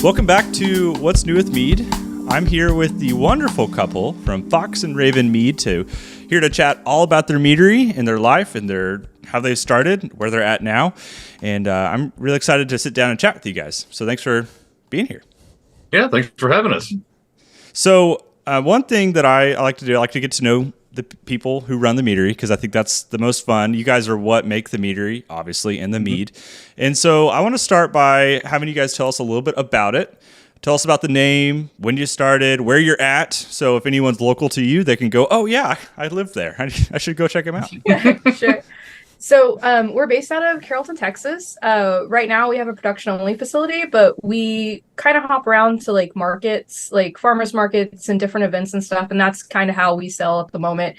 Welcome back to What's New with Mead. I'm here with the wonderful couple from Fox and Raven Mead here to chat all about their meadery and their life and how they started, where they're at now. And I'm really excited to sit down and chat with you guys. So thanks for being here. Yeah, thanks for having us. So one thing that I like to do, I like to get to know the people who run the meadery, because I think that's the most fun. You guys are what make the meadery, obviously, and the mead. And so I want to start by having you guys tell us a little bit about it. Tell us about the name, when you started, where you're at. So if anyone's local to you, they can go, oh, yeah, I live there. I should go check them out. Sure. So we're based out of Carrollton, Texas. Right now we have a production-only facility, but we kind of hop around to like markets, like farmers markets and different events and stuff. And that's kind of how we sell at the moment.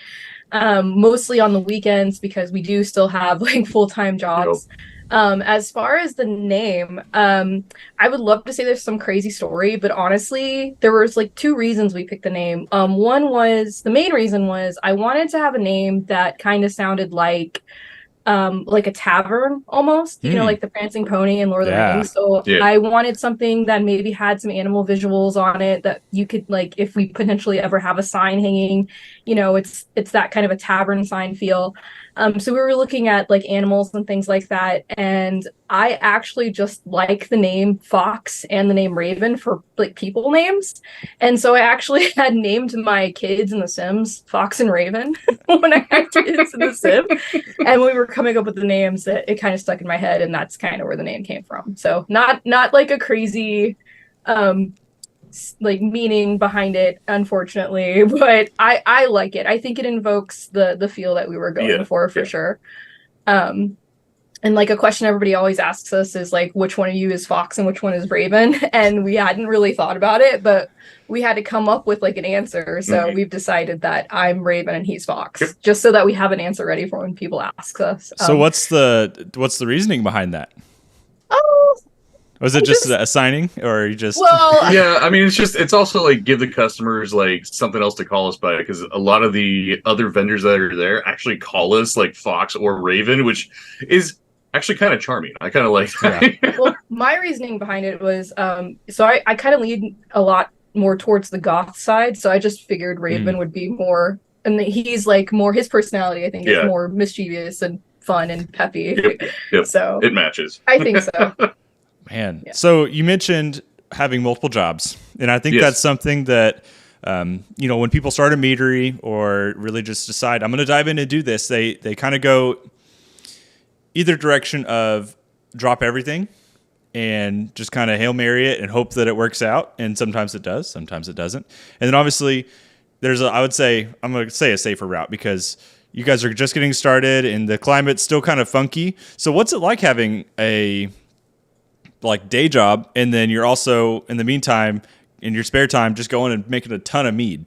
Mostly on the weekends because we do still have like full-time jobs. Yep. As far as the name, I would love to say there's some crazy story, but honestly, there was like two reasons we picked the name. The main reason was I wanted to have a name that kind of sounded like a tavern almost, you know, like the Prancing Pony and Lord of the Rings. So I wanted something that maybe had some animal visuals on it that you could like, if we potentially ever have a sign hanging, you know, it's that kind of a tavern sign feel. So we were looking at like animals and things like that. And I actually just like the name Fox and the name Raven for like people names. And so I actually had named my kids in The Sims Fox and Raven when I had kids in The Sim. And when we were coming up with the names, it kind of stuck in my head. And that's kind of where the name came from. So not like a crazy like meaning behind it, unfortunately, but I like it. I think it invokes the feel that we were going for sure. And like a question everybody always asks us is like, which one of you is Fox and which one is Raven? And we hadn't really thought about it, but we had to come up with like an answer. So we've decided that I'm Raven and he's Fox, just so that we have an answer ready for when people ask us. So what's the reasoning behind that? Was it just assigning, or you just? Well, yeah, I mean, it's also like give the customers like something else to call us by, because a lot of the other vendors that are there actually call us like Fox or Raven, which is actually kind of charming. I kind of like that. Yeah. Well, my reasoning behind it was, so I kind of lead a lot more towards the goth side, so I just figured Raven would be more, and he's like more, his personality I think is more mischievous and fun and peppy. Yep. So it matches. I think so. Man, so you mentioned having multiple jobs, and I think that's something that, you know, when people start a meadery or really just decide, I'm going to dive in and do this, they kind of go either direction of drop everything and just kind of Hail Mary it and hope that it works out. And sometimes it does, sometimes it doesn't. And then obviously I'm going to say a safer route, because you guys are just getting started and the climate's still kind of funky. So what's it like having a like day job, and then you're also in the meantime in your spare time just going and making a ton of mead?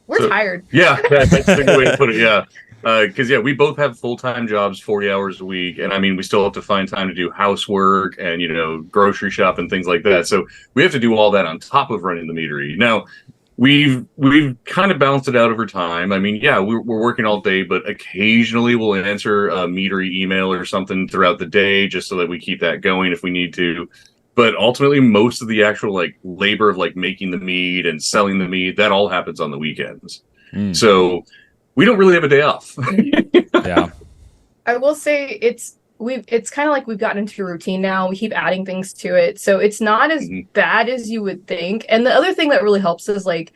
We're tired. Yeah, that's a good way to put it. Yeah, because we both have full-time jobs, 40 hours a week, and I mean we still have to find time to do housework and, you know, grocery shop and things like that. So we have to do all that on top of running the meadery. Now we've kind of balanced it out over time. I mean, we're working all day, but occasionally we'll answer a meadery email or something throughout the day just so that we keep that going if we need to. But ultimately, most of the actual like labor of like making the mead and selling the mead, that all happens on the weekends. So we don't really have a day off. Yeah. I will say it's kind of like we've gotten into a routine now. We keep adding things to it, so it's not as bad as you would think. And the other thing that really helps is like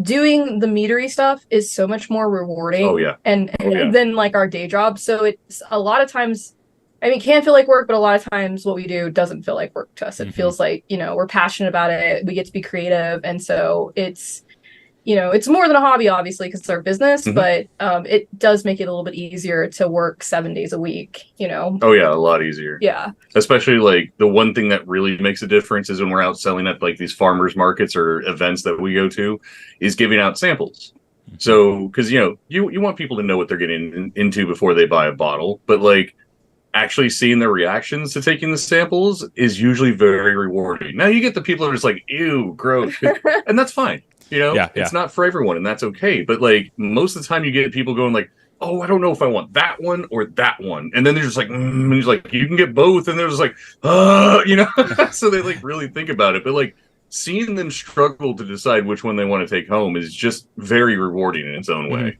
doing the meadery stuff is so much more rewarding than like our day job. So it's a lot of times, I mean, it can feel like work, but a lot of times what we do doesn't feel like work to us. It feels like, you know, we're passionate about it. We get to be creative, and so it's, you know, it's more than a hobby, obviously, because it's our business, but it does make it a little bit easier to work 7 days a week, you know? Oh, yeah, a lot easier. Yeah. Especially, like, the one thing that really makes a difference is when we're out selling at, like, these farmers markets or events that we go to, is giving out samples. So, because, you know, you want people to know what they're getting into before they buy a bottle, but, like, actually seeing their reactions to taking the samples is usually very rewarding. Now, you get the people that are just like, ew, gross, and that's fine. You know, it's not for everyone, and that's okay. But like most of the time, you get people going like, oh, I don't know if I want that one or that one. And then they're just like, and he's like, you can get both. And they're just like, so they like really think about it. But like seeing them struggle to decide which one they want to take home is just very rewarding in its own way.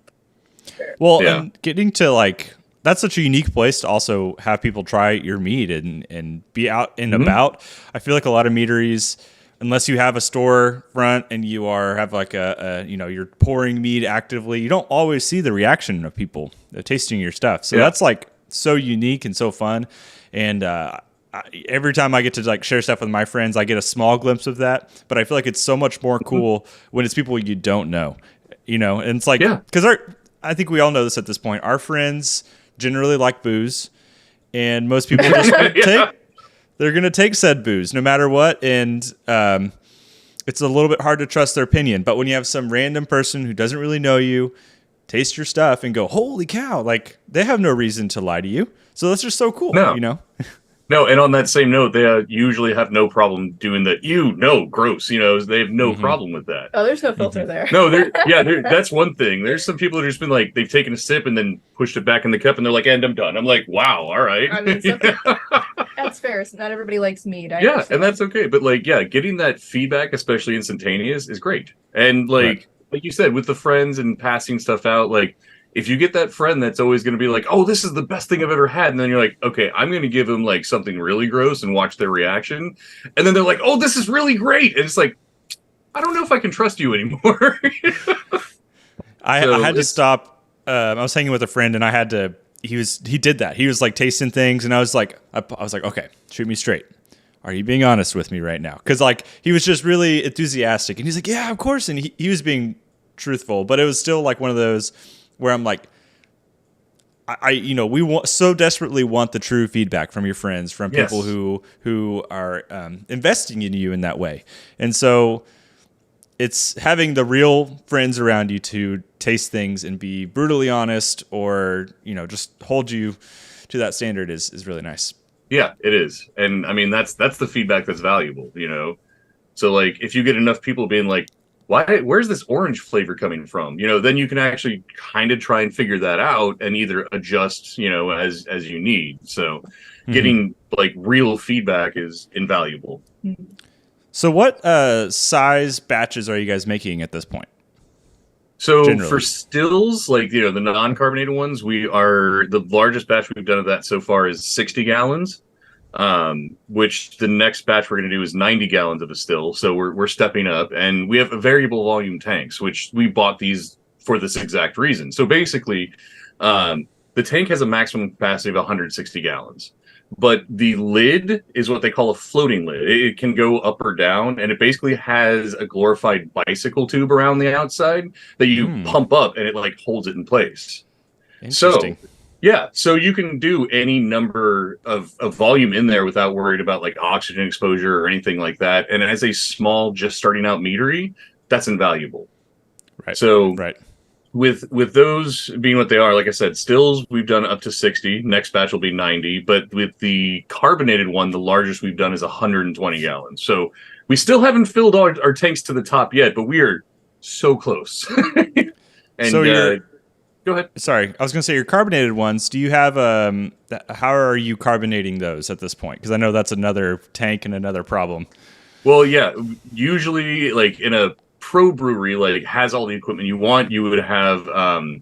Well, and getting to like, that's such a unique place to also have people try your mead and be out and about. I feel like a lot of meaderies, unless you have a store front and you have like you're pouring mead actively, you don't always see the reaction of people tasting your stuff. So that's like so unique and so fun. And every time I get to like share stuff with my friends, I get a small glimpse of that. But I feel like it's so much more cool when it's people you don't know, and it's like, because I think we all know this at this point. Our friends generally like booze, and most people just they're going to take said booze no matter what. And it's a little bit hard to trust their opinion. But when you have some random person who doesn't really know you taste your stuff and go, holy cow, like they have no reason to lie to you. So that's just so cool, No, and on that same note, they usually have no problem doing that. Gross. They have no problem with that. Oh, there's no filter there. No, that's one thing. There's some people that have just been like, they've taken a sip and then pushed it back in the cup, and they're like, and I'm done. I'm like, wow, all right. I mean, that's fair. So not everybody likes mead. And that's okay. But like, getting that feedback, especially instantaneous, is great. And like you said, with the friends and passing stuff out, like, if you get that friend that's always going to be like, oh, this is the best thing I've ever had. And then you're like, okay, I'm going to give them like something really gross and watch their reaction. And then they're like, oh, this is really great. And it's like, I don't know if I can trust you anymore. I had to stop. I was hanging with a friend and he did that. He was like tasting things. And I was like, okay, shoot me straight. Are you being honest with me right now? Because like, he was just really enthusiastic and he's like, yeah, of course. And he was being truthful, but it was still like one of those where I'm like, we so desperately want the true feedback from your friends, from people who are investing in you in that way. And so it's having the real friends around you to taste things and be brutally honest or, just hold you to that standard is really nice. Yeah, it is. And I mean, that's the feedback that's valuable, So like, if you get enough people being like, where's this orange flavor coming from? Then you can actually kind of try and figure that out and either adjust, as you need. So getting like real feedback is invaluable. So what size batches are you guys making at this point? So generally, for stills, like, the non-carbonated ones, the largest batch we've done of that so far is 60 gallons. Which the next batch we're going to do is 90 gallons of a still. So we're stepping up, and we have variable volume tanks, which we bought these for this exact reason. So basically, the tank has a maximum capacity of 160 gallons, but the lid is what they call a floating lid. It can go up or down, and it basically has a glorified bicycle tube around the outside that you pump up, and it like holds it in place. Interesting. So you can do any number of volume in there without worried about like oxygen exposure or anything like that. And as a small, just starting out meadery, that's invaluable. Right. So with those being what they are, like I said, stills we've done up to 60. Next batch will be 90. But with the carbonated one, the largest we've done is 120 gallons. So we still haven't filled our tanks to the top yet, but we are so close. And so go ahead. Sorry, I was going to say your carbonated ones. Do you have how are you carbonating those at this point? Because I know that's another tank and another problem. Well, yeah, usually like in a pro brewery, like has all the equipment you want, you would have. Oh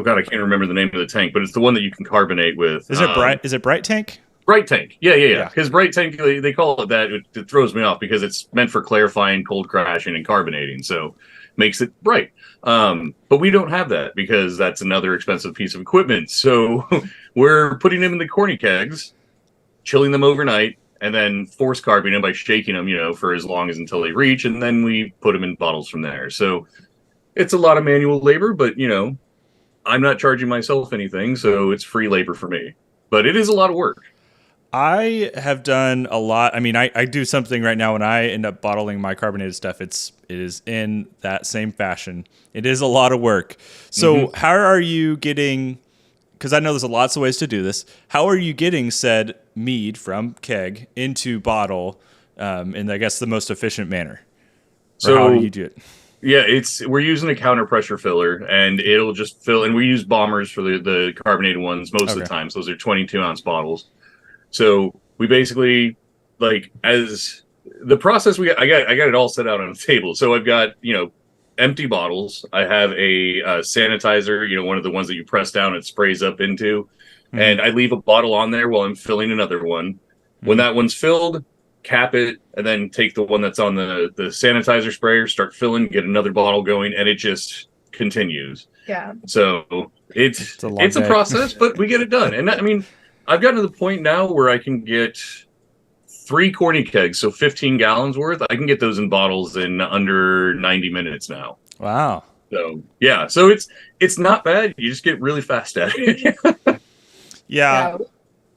God, I can't remember the name of the tank, but it's the one that you can carbonate with. Is it Bright? Is it Bright Tank? Bright Tank. Yeah. Because Bright Tank, they call it that. It throws me off because it's meant for clarifying, cold crashing, and carbonating. So makes it bright. But we don't have that because that's another expensive piece of equipment. So we're putting them in the corny kegs, chilling them overnight, and then force carboning them by shaking them, for as long as until they reach, and then we put them in bottles from there. So it's a lot of manual labor, but I'm not charging myself anything, so it's free labor for me. But it is a lot of work. I have done a lot. I mean, I do something right now when I end up bottling my carbonated stuff. It is in that same fashion. It is a lot of work. So how are you getting, because I know there's lots of ways to do this. How are you getting said mead from keg into bottle in, I guess, the most efficient manner? Or how do you do it? Yeah, we're using a counter pressure filler, and it'll just fill. And we use bombers for the carbonated ones most of the time. So those are 22-ounce bottles. So we basically as the process I got it all set out on a table. So I've got empty bottles. I have a sanitizer, one of the ones that you press down and sprays up into, and I leave a bottle on there while I'm filling another one. When that one's filled, cap it, and then take the one that's on the sanitizer sprayer, start filling, get another bottle going, and it just continues. Yeah. So it's a process, but we get it done. And I've gotten to the point now where I can get 3 corny kegs, so 15 gallons worth. I can get those in bottles in under 90 minutes now. Wow. So yeah, so it's not bad. You just get really fast at it. Yeah.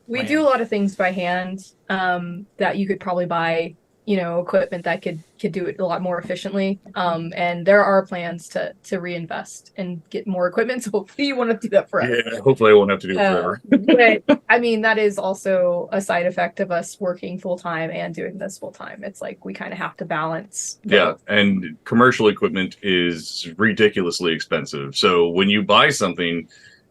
We do a lot of things by hand that you could probably buy, equipment that could do it a lot more efficiently. And there are plans to reinvest and get more equipment. So hopefully you won't have to do that forever. Yeah, hopefully I won't have to do it forever. But that is also a side effect of us working full time and doing this full time. It's like we kind of have to balance. Yeah, and commercial equipment is ridiculously expensive. So when you buy something,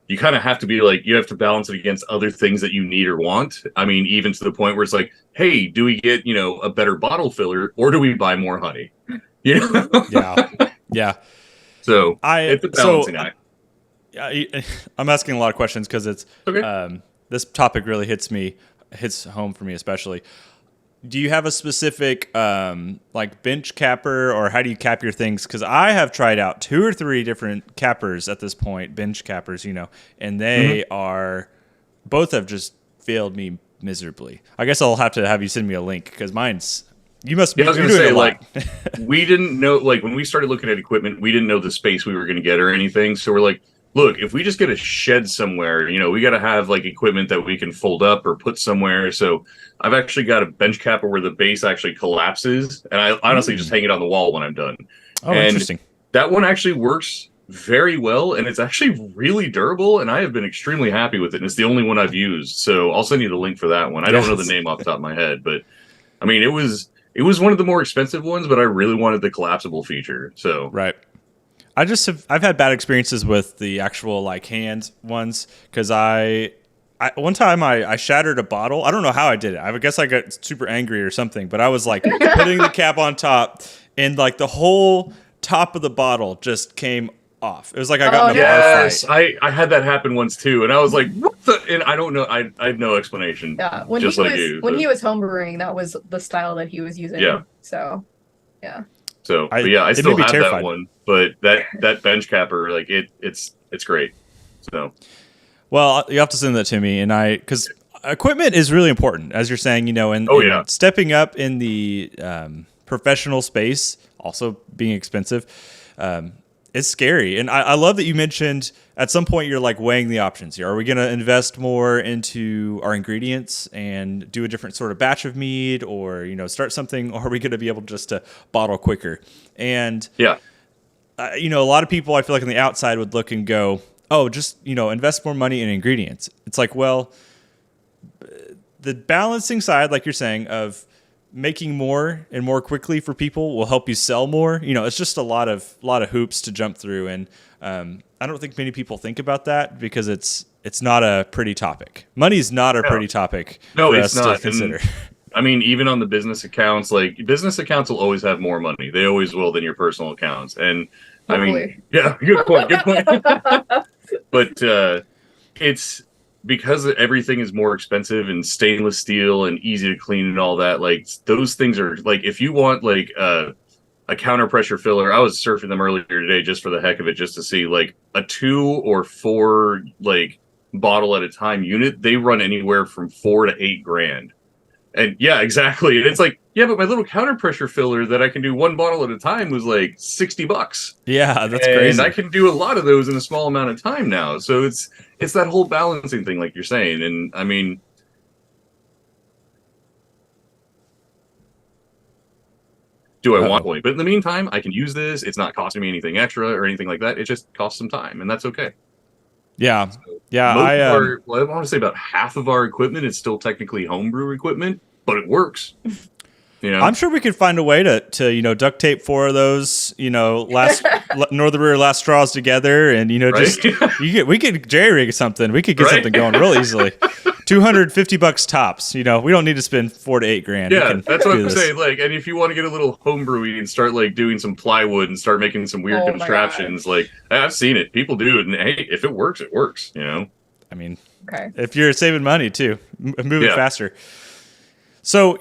you kind of have to be you have to balance it against other things that you need or want. Even to the point where it's hey, do we get, a better bottle filler, or do we buy more honey? Yeah. So it's a balancing act. I'm asking a lot of questions because it's okay. This topic really hits home for me especially. Do you have a specific bench capper, or how do you cap your things? Because I have tried out 2 or 3 different cappers at this point, bench cappers, and they both have just failed me miserably. I guess I'll have to have you send me a link because you must be. I was going to say, we didn't know, when we started looking at equipment, we didn't know the space we were going to get or anything. So we're look, if we just get a shed somewhere, we got to have equipment that we can fold up or put somewhere. So I've actually got a bench capper where the base actually collapses, and I honestly just hang it on the wall when I'm done. Oh, interesting. That one actually works very well, and it's actually really durable, and I have been extremely happy with it. And it's the only one I've used. So I'll send you the link for that one. I don't know the name off the top of my head, but it was one of the more expensive ones, but I really wanted the collapsible feature. So right. I've had bad experiences with the actual hand ones because one time I shattered a bottle. I don't know how I did it. I guess I got super angry or something, but I was putting the cap on top, and the whole top of the bottle just came off. It was I got in a bar fight. I had that happen once too, and I was what the? And I don't know. I have no explanation. Yeah, when he was homebrewing, that was the style that he was using. Yeah. So, yeah. So, I still have that one, but that bench capper, it's great. So, well, you have to send that to me, and because equipment is really important, as you're saying, and stepping up in the professional space, also being expensive, it's scary. And I love that you mentioned at some point you're weighing the options here. Are we going to invest more into our ingredients and do a different sort of batch of mead, or start something, or are we going to be able just to bottle quicker? And a lot of people I feel on the outside would look and go, oh, just invest more money in ingredients. It's well, the balancing side, like you're saying, of making more and more quickly for people will help you sell more. It's just a lot of hoops to jump through, and I don't think many people think about that because it's not a pretty topic. Money's not a pretty topic. No, for it's us not. To consider. And, even on the business accounts, business accounts will always have more money. They always will than your personal accounts. And yeah, good point. But it's because everything is more expensive and stainless steel and easy to clean and all that. Those things are if you want a counter pressure filler, I was surfing them earlier today just for the heck of it, just to see a 2 or 4 bottle at a time unit. They run anywhere from $4,000 to $8,000. And yeah, exactly. And it's but my little counter pressure filler that I can do 1 bottle at a time was $60. Yeah, that's crazy. And I can do a lot of those in a small amount of time now. So it's that whole balancing thing, like you're saying. And do I want point? But in the meantime, I can use this. It's not costing me anything extra or anything like that. It just costs some time, and that's okay. Yeah. So yeah. I want to say about half of our equipment is still technically homebrew equipment, but it works. You know, I'm sure we could find a way to duct tape 4 of those, last Northern Rear last straws together, and right? just we could jerry rig something. We could get something going real easily. $250 tops. We don't need to spend $4,000 to $8,000. Yeah, that's what I'm saying. Like, and if you want to get a little homebrewy and start like doing some plywood and start making some weird contraptions, like I've seen it. People do it, and hey, if it works, it works. I mean, okay. If you're saving money too, move it faster. So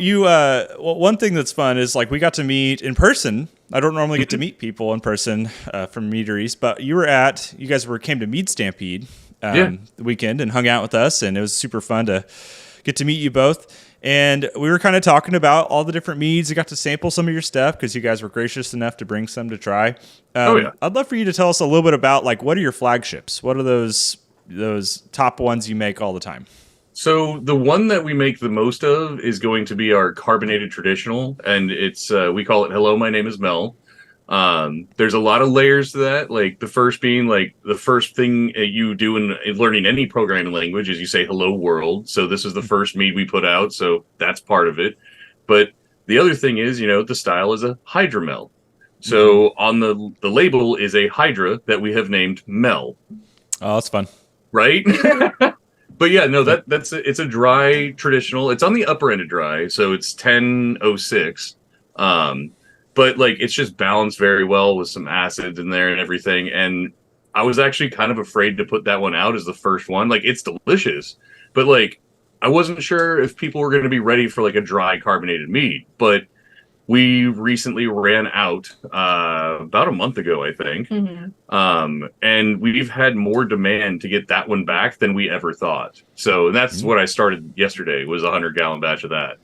one thing that's fun is like we got to meet in person. I don't normally get to meet people in person from Meaderies, but you guys came to Mead Stampede the weekend and hung out with us, and it was super fun to get to meet you both. And we were kind of talking about all the different meads. I got to sample some of your stuff because you guys were gracious enough to bring some to try. I'd love for you to tell us a little bit about like what are your flagships? What are those top ones you make all the time? So the one that we make the most of is going to be our carbonated traditional, and it's we call it "Hello, my name is Mel." There's a lot of layers to that. Like the first being like the first thing you do in learning any programming language is you say "Hello, world." So this is the first mead we put out, so that's part of it. But the other thing is, the style is a hydromel. So on the label is a hydra that we have named Mel. Oh, that's fun, right? But yeah, no, it's a dry traditional. It's on the upper end of dry, so it's 1006. But like it's just balanced very well with some acids in there and everything. And I was actually kind of afraid to put that one out as the first one. Like it's delicious, but like I wasn't sure if people were going to be ready for like a dry carbonated mead. But we recently ran out about a month ago, I think. And we've had more demand to get that one back than we ever thought. So that's what I started yesterday was a 100-gallon batch of that.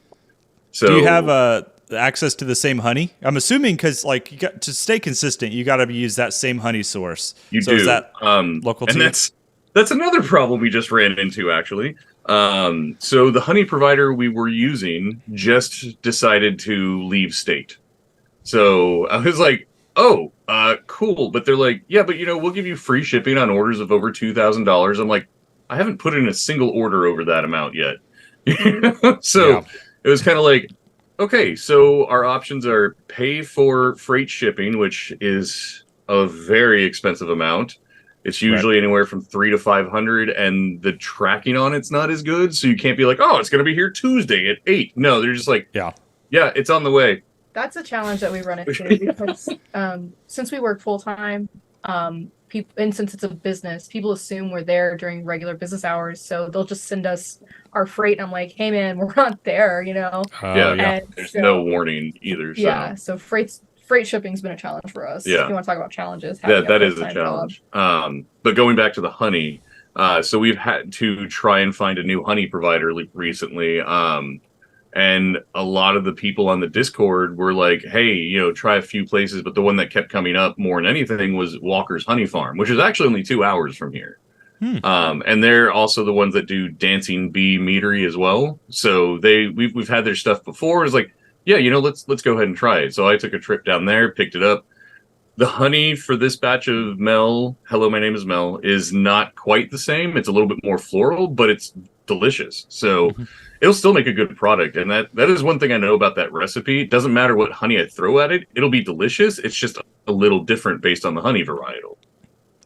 So do you have access to the same honey? I'm assuming because like you got to stay consistent, you got to use that same honey source. You so do. Is that local and too? That's another problem we just ran into actually. So the honey provider we were using just decided to leave state. So I was like, oh, cool. But they're like, yeah, but we'll give you free shipping on orders of over $2,000. I'm like, I haven't put in a single order over that amount yet. So it was kind of like, okay, so our options are pay for freight shipping, which is a very expensive amount. It's usually anywhere from $300 to $500, and the tracking on it's not as good. So you can't be like, oh, it's going to be here Tuesday at 8. No, they're just like, yeah, it's on the way. That's a challenge that we run into because since we work full time, and since it's a business, people assume we're there during regular business hours. So they'll just send us our freight. And I'm like, hey man, we're not there, There's no warning either. So. Yeah, so freight shipping's been a challenge for us. Yeah. If you want to talk about challenges, that is a challenge. But going back to the honey, so we've had to try and find a new honey provider recently. And a lot of the people on the Discord were like, hey, try a few places. But the one that kept coming up more than anything was Walker's Honey Farm, which is actually only 2 hours from here. And they're also the ones that do Dancing Bee Meadery as well. So we've had their stuff before. It's like, yeah, let's go ahead and try it. So I took a trip down there, picked it up. The honey for this batch of Mel, Hello, my name is Mel, is not quite the same. It's a little bit more floral, but it's delicious. So it'll still make a good product. And that is one thing I know about that recipe. It doesn't matter what honey I throw at it. It'll be delicious. It's just a little different based on the honey varietal.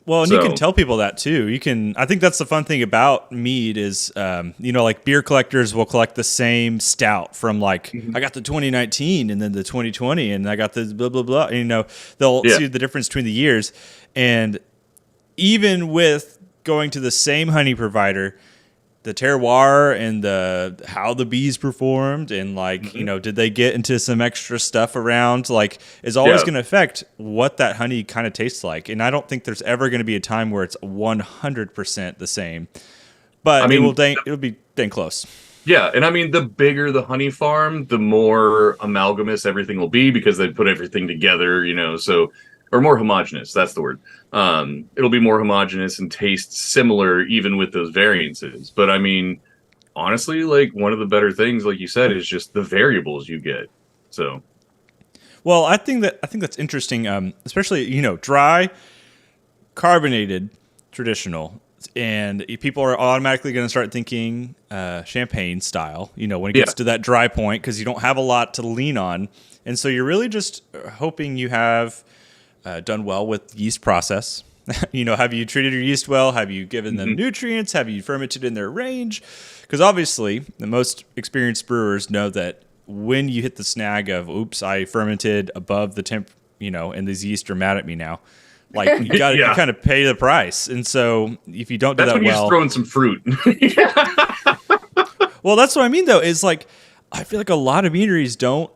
Well, and you can tell people that too. I think that's the fun thing about mead is, like beer collectors will collect the same stout from like, I got the 2019 and then the 2020 and I got the blah, blah, blah. And, they'll see the difference between the years. And even with going to the same honey provider, the terroir and how the bees performed and like, did they get into some extra stuff around, like is always going to affect what that honey kind of tastes like. And I don't think there's ever going to be a time where it's 100% the same, but it'll be dang close. Yeah. And I mean, the bigger the honey farm, the more amalgamous everything will be because they put everything together, or more homogeneous. That's the word. It'll be more homogeneous and taste similar even with those variances. But I mean, honestly, like one of the better things, like you said, is just the variables you get. So, well, I think that's interesting, especially, dry, carbonated, traditional. and people are automatically going to start thinking champagne style, when it gets to that dry point, because you don't have a lot to lean on. And so you're really just hoping you have done well with yeast process. Have you treated your yeast well? Have you given them nutrients? Have you fermented in their range? Because obviously the most experienced brewers know that when you hit the snag of, oops, I fermented above the temp, and these yeast are mad at me now. Like you got to kind of pay the price. And so if you don't do that's that when well, you're throwing some fruit. Well, that's what I mean though, is like, I feel like a lot of meaderies don't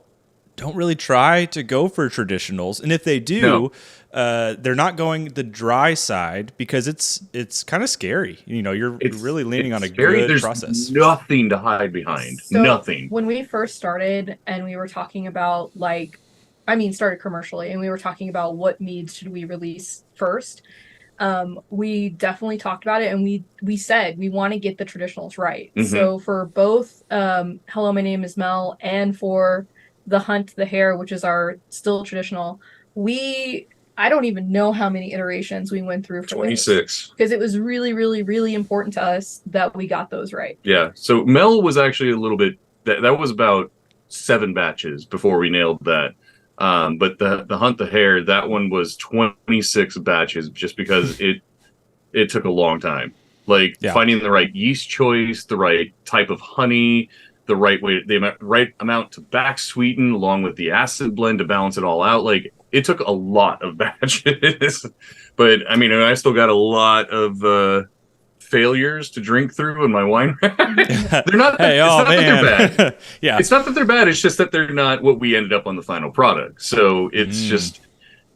really try to go for traditionals. And if they do, they're not going the dry side because it's kind of scary. You're really leaning on a good process. There's nothing to hide behind. So nothing. When we first started and we were talking about started commercially, and we were talking about what meads should we release first. We definitely talked about it, and we said we want to get the traditionals right. So for both Hello, My Name is Mel, and for the Hunt the Hare, which is our still traditional, I don't even know how many iterations we went through for 26, because it was really, really, really important to us that we got those right. Yeah. So Mel was actually a little bit that was about 7 batches before we nailed that. But the Hunt the Hare, that one was 26 batches, just because it took a long time. Finding the right yeast choice, the right type of honey, the right way, the right amount to back sweeten, along with the acid blend to balance it all out. It took a lot of batches. But I mean, I still got a lot of failures to drink through in my wine rack. They're not. That they're bad. Yeah, it's not that they're bad. It's just that they're not what we ended up on the final product. So it's just.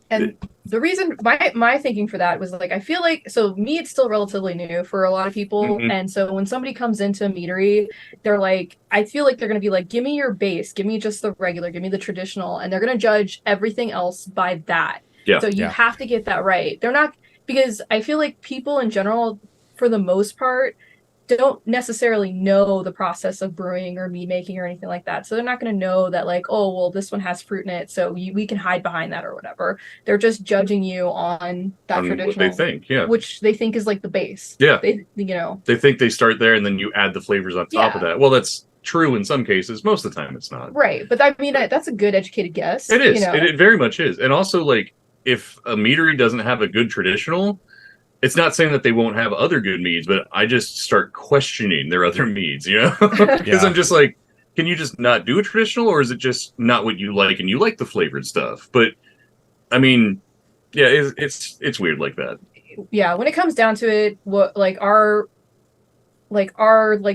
And the reason my thinking for that was I feel like, so mead's still relatively new for a lot of people, and so when somebody comes into a meadery, they're I feel like they're gonna be give me your base, give me just the regular, give me the traditional, and they're gonna judge everything else by that. Yeah. So you have to get that right. They're not, because I feel like people in general, for the most part, don't necessarily know the process of brewing or mead making or anything like that. So they're not going to know that this one has fruit in it, so we can hide behind that or whatever. They're just judging you on that traditional, what they think, which they think is the base. Yeah. They think they start there and then you add the flavors on top of that. Well, that's true in some cases. Most of the time it's not. Right. But I mean, that's a good educated guess. It is. It very much is. And also, if a meadery doesn't have a good traditional, it's not saying that they won't have other good meads, but I just start questioning their other meads, because I'm just can you just not do a traditional, or is it just not what you like and you like the flavored stuff? But I mean, yeah, it's weird like that. Yeah, when it comes down to it, what our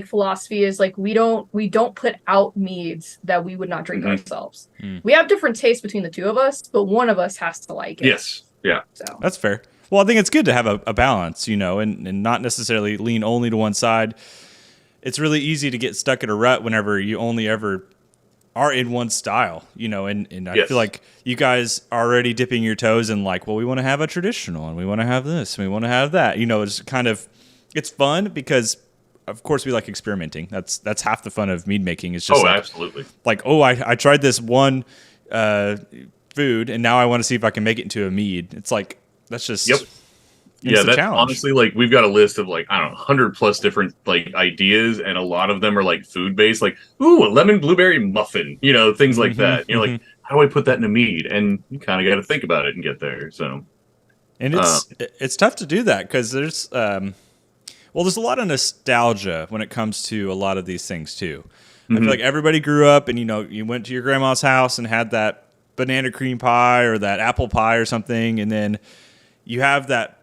philosophy is we don't put out meads that we would not drink ourselves. We have different tastes between the two of us, but one of us has to like it. Yes. Yeah. So that's fair. Well, I think it's good to have a balance, and not necessarily lean only to one side. It's really easy to get stuck in a rut whenever you only ever are in one style, and I feel like you guys are already dipping your toes in we want to have a traditional, and we want to have this, and we want to have that. It's fun because, of course, we like experimenting. That's half the fun of mead making. It's just absolutely. I tried this one food, and now I want to see if I can make it into a mead. It's that's just yeah. That's challenge. Honestly, we've got a list of I don't know 100+ different ideas, and a lot of them are food based. Ooh, a lemon blueberry muffin, things like that. How do I put that in a mead? And you kind of got to think about it and get there. So, and it's tough to do that because there's there's a lot of nostalgia when it comes to a lot of these things too. I feel like everybody grew up, and you went to your grandma's house and had that banana cream pie or that apple pie or something, and then you have that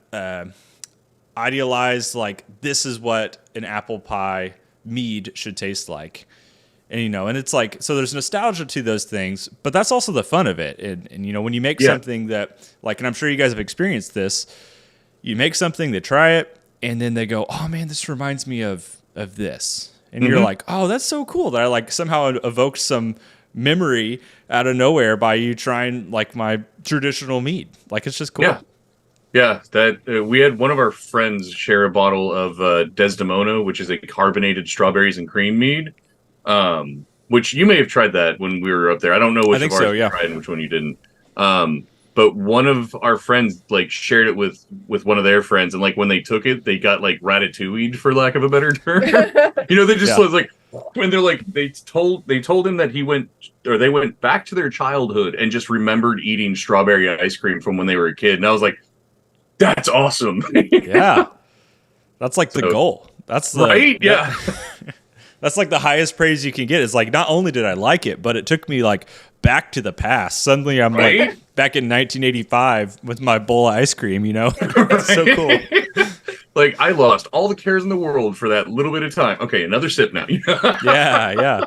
idealized this is what an apple pie mead should taste like, and and it's so there's nostalgia to those things, but that's also the fun of it. And when you make something that and I'm sure you guys have experienced this, you make something, they try it, and then they go, oh man, this reminds me of this, and you're like, oh, that's so cool that I somehow evoked some memory out of nowhere by you trying my traditional mead. It's just cool. Yeah, that we had one of our friends share a bottle of Desdemona, which is a carbonated strawberries and cream mead, which you may have tried that when we were up there. I don't know which of ours you tried and which one you didn't. but one of our friends like shared it with one of their friends, and like when they took it, they got like ratatouille'd, for lack of a better term. They just was like, when they're like, they told him that they went back to their childhood and just remembered eating strawberry ice cream from when they were a kid, and I was like, that's awesome. Yeah, that's like the goal. That's right. Yeah. That's like the highest praise you can get. It's like, not only did I like it, but it took me like back to the past. Suddenly I'm like back in 1985 with my bowl of ice cream, It's so cool. Like, I lost all the cares in the world for that little bit of time. Okay, another sip now. Yeah.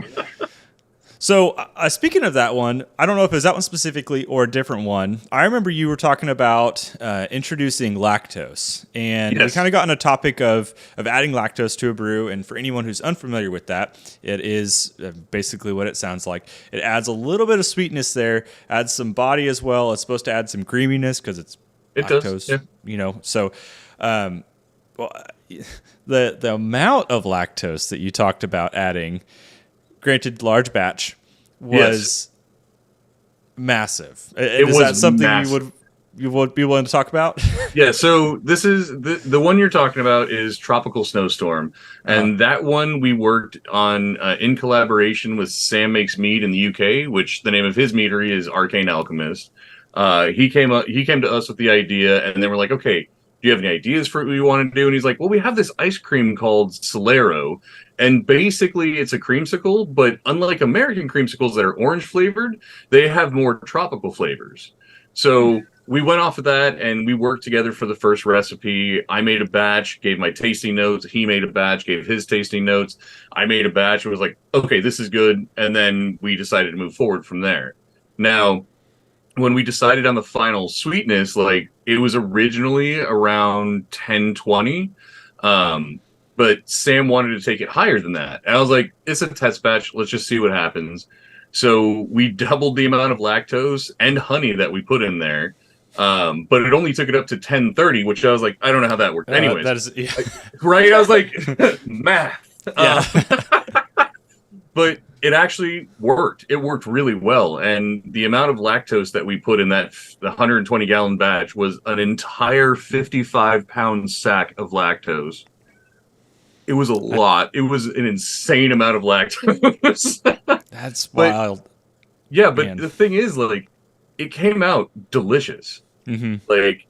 So speaking of that one, I don't know if it was that one specifically or a different one. I remember you were talking about introducing lactose, and we kind of got on a topic of adding lactose to a brew. And for anyone who's unfamiliar with that, it is basically what it sounds like. It adds a little bit of sweetness there, adds some body as well. It's supposed to add some creaminess because it's lactose, does, So, the amount of lactose that you talked about adding, granted, large batch, was massive. Is that something massive. you would be willing to talk about? Yeah. So this is the one you're talking about is Tropical Snowstorm, and that one we worked on in collaboration with Sam Makes Mead in the UK, which the name of his meadery is Arcane Alchemist. He came to us with the idea, and then we're like, okay, do you have any ideas for what we want to do? And he's like, well, we have this ice cream called Solero. And basically it's a creamsicle, but unlike American creamsicles that are orange flavored, they have more tropical flavors. So we went off of that and we worked together for the first recipe. I made a batch, gave my tasting notes. He made a batch, gave his tasting notes. I made a batch. It was like, okay, this is good. And then we decided to move forward from there. Now, when we decided on the final sweetness, like, it was originally around 10-20, but Sam wanted to take it higher than that. And I was like, it's a test batch. Let's just see what happens. So we doubled the amount of lactose and honey that we put in there. But it only took it up to 10-30, which I was like, I don't know how that worked. Anyways, that is, yeah. Right? I was like, math. But it actually worked. It worked really well. And the amount of lactose that we put in that 120-gallon batch was an entire 55-pound sack of lactose. It was a lot. It was an insane amount of lactose. That's wild. Yeah, but the thing is, like, it came out delicious. Mm-hmm. Like,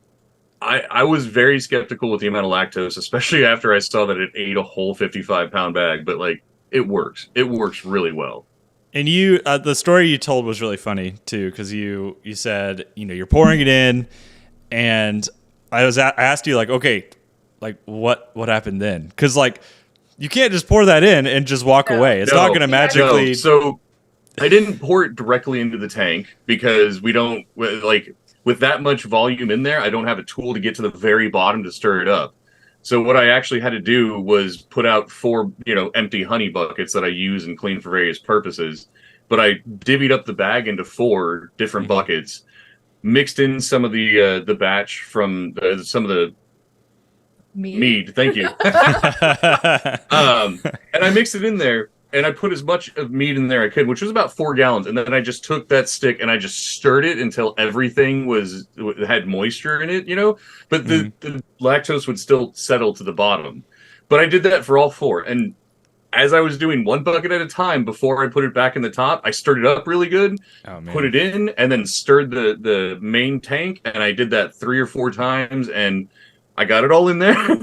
I was very skeptical with the amount of lactose, especially after I saw that it ate a whole 55-pound bag. But, like, it works. It works really well. And you, the story you told was really funny too, because you said, you're pouring it in, and I asked you, like, okay, like what happened then? Because, like, you can't just pour that in and just walk away. It's not going to magically. No. So I didn't pour it directly into the tank because we don't, like, with that much volume in there, I don't have a tool to get to the very bottom to stir it up. So what I actually had to do was put out 4, empty honey buckets that I use and clean for various purposes. But I divvied up the bag into 4 different buckets, mixed in some of the batch from some of the mead. Thank you. And I mixed it in there, and I put as much of mead in there I could, which was about 4 gallons. And then I just took that stick and I just stirred it until everything had moisture in it, But the lactose would still settle to the bottom. But I did that for all 4. And as I was doing 1 bucket at a time before I put it back in the top, I stirred it up really good, put it in, and then stirred the main tank. And I did that 3 or 4 times, and I got it all in there.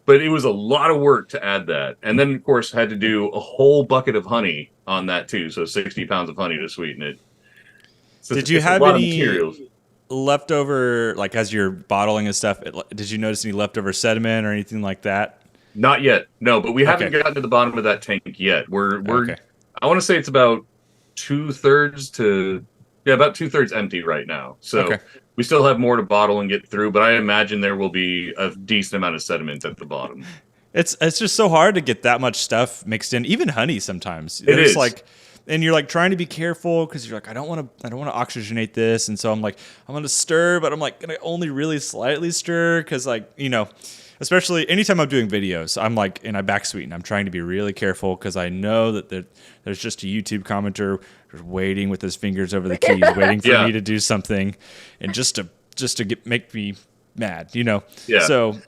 But it was a lot of work to add that. And then, of course, I had to do a whole bucket of honey on that, too. So 60 pounds of honey to sweeten it. So did you have any leftover, like, as you're bottling and stuff, did you notice any leftover sediment or anything like that? Not yet. No, but we haven't gotten to the bottom of that tank yet. We're I want to say it's about 2/3 about 2/3 empty right now. So we still have more to bottle and get through, but I imagine there will be a decent amount of sediment at the bottom. It's just so hard to get that much stuff mixed in, even honey sometimes. It is. Like, and you're like trying to be careful because you're like, I don't want to oxygenate this, and so I'm like, I'm gonna stir, but I'm like gonna only really slightly stir because, like, especially anytime I'm doing videos, I'm like, and I backsuite and I'm trying to be really careful because I know that there's just a YouTube commenter waiting with his fingers over the keys, waiting for me to do something, and just to make me mad, you know? Yeah. So,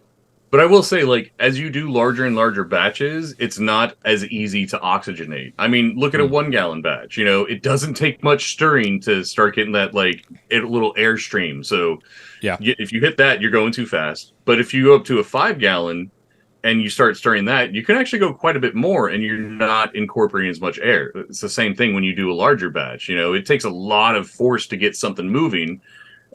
but I will say, like, as you do larger and larger batches, it's not as easy to oxygenate. I mean, look at a 1 gallon batch. You know, it doesn't take much stirring to start getting that, like, little airstream. So, if you hit that, you're going too fast. But if you go up to a 5 gallon and you start stirring that, you can actually go quite a bit more, and you're not incorporating as much air. It's the same thing when you do a larger batch. You know, it takes a lot of force to get something moving.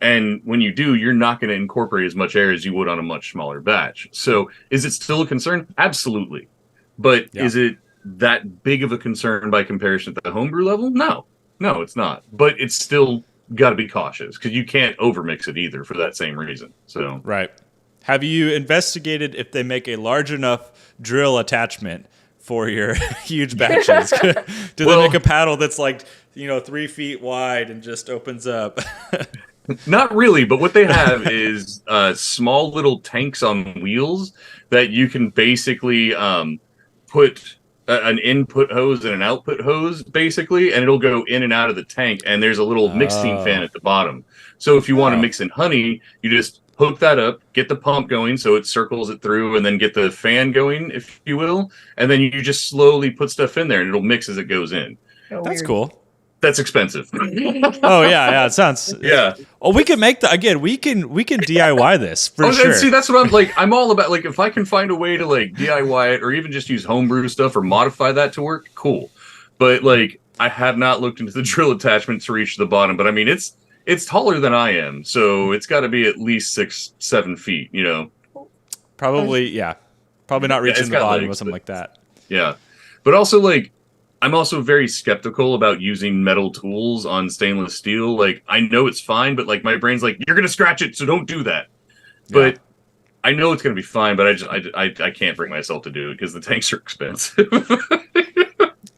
And when you do, you're not going to incorporate as much air as you would on a much smaller batch. So is it still a concern? Absolutely. But is it that big of a concern by comparison to the homebrew level? No, it's not. But it's still got to be cautious because you can't overmix it either for that same reason. So right. Have you investigated if they make a large enough drill attachment for your huge batches? Do they make a paddle that's like, 3 feet wide and just opens up? Not really, but what they have is small little tanks on wheels that you can basically put an input hose and an output hose, basically, and it'll go in and out of the tank, and there's a little mixing fan at the bottom. So if you want to mix in honey, you just hook that up, get the pump going so it circles it through, and then get the fan going, if you will, and then you just slowly put stuff in there, and it'll mix as it goes in. That's cool. That's expensive. Oh yeah, it sounds. Yeah. Oh, we can make again. We can DIY this for sure. See, that's what I'm like. I'm all about, like, if I can find a way to like DIY it or even just use homebrew stuff or modify that to work, cool. But like, I have not looked into the drill attachment to reach the bottom. But I mean, it's taller than I am, so it's got to be at least 6-7 feet. You know. Probably, yeah. Probably not reaching the bottom or something like that. Yeah, but also like, I'm also very skeptical about using metal tools on stainless steel. Like, I know it's fine, but like my brain's like, you're gonna scratch it, so don't do that. But I know it's gonna be fine, but I can't bring myself to do it because the tanks are expensive.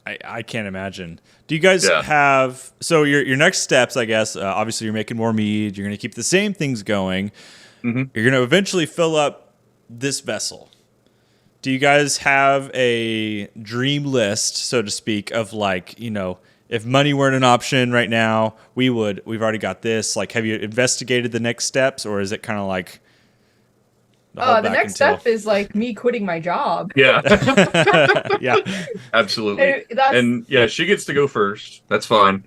I can't imagine. Do you guys have your next steps? I guess obviously you're making more mead. You're gonna keep the same things going. Mm-hmm. You're gonna eventually fill up this vessel. Do you guys have a dream list, so to speak, of like, if money weren't an option right now, we've already got this. Like, have you investigated the next steps, or is it kind of like the next step is like me quitting my job? Yeah. Yeah. Absolutely. And she gets to go first. That's fine.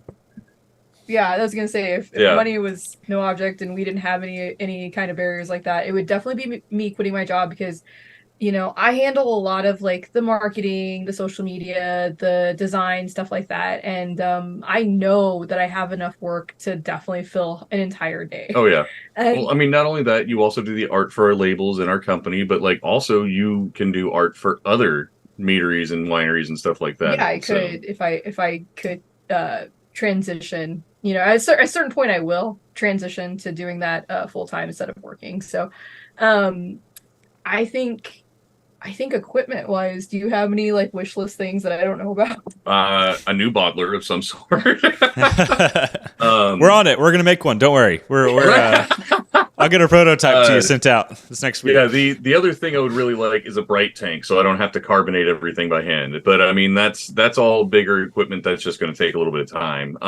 Yeah, I was gonna say if money was no object and we didn't have any kind of barriers like that, it would definitely be me quitting my job because I handle a lot of like the marketing, the social media, the design, stuff like that. And I know that I have enough work to definitely fill an entire day. Oh, yeah. Well, I mean, not only that, you also do the art for our labels in our company, but like also you can do art for other meaderies and wineries and stuff like that. Yeah, I could if I could transition. At a certain point, I will transition to doing that full time instead of working. So I think equipment wise, do you have any like wish list things that I don't know about? A new bottler of some sort. We're on it. We're gonna make one. Don't worry. I'll get a prototype to you sent out this next week. Yeah. The other thing I would really like is a bright tank, so I don't have to carbonate everything by hand. But I mean, that's all bigger equipment. That's just going to take a little bit of time.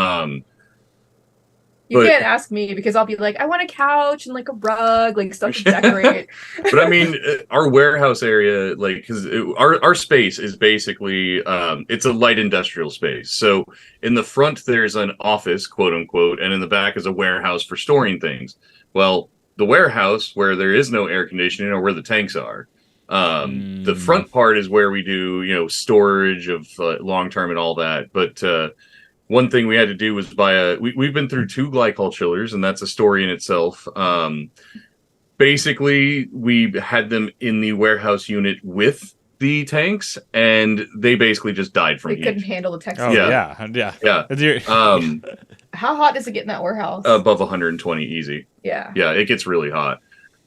You can't ask me because I'll be like, I want a couch and like a rug, like stuff to decorate. But I mean, our warehouse area, like, because our space is basically, it's a light industrial space. So in the front, there's an office, quote unquote, and in the back is a warehouse for storing things. Well, the warehouse where there is no air conditioning or where the tanks are. The front part is where we do, storage of long-term and all that. But one thing we had to do was buy we've been through 2 glycol chillers, and that's a story in itself. Basically, we had them in the warehouse unit with the tanks, and they basically just died from heat. They couldn't handle the Texas. Oh, yeah. How hot does it get in that warehouse? Above 120 easy. Yeah. Yeah, it gets really hot.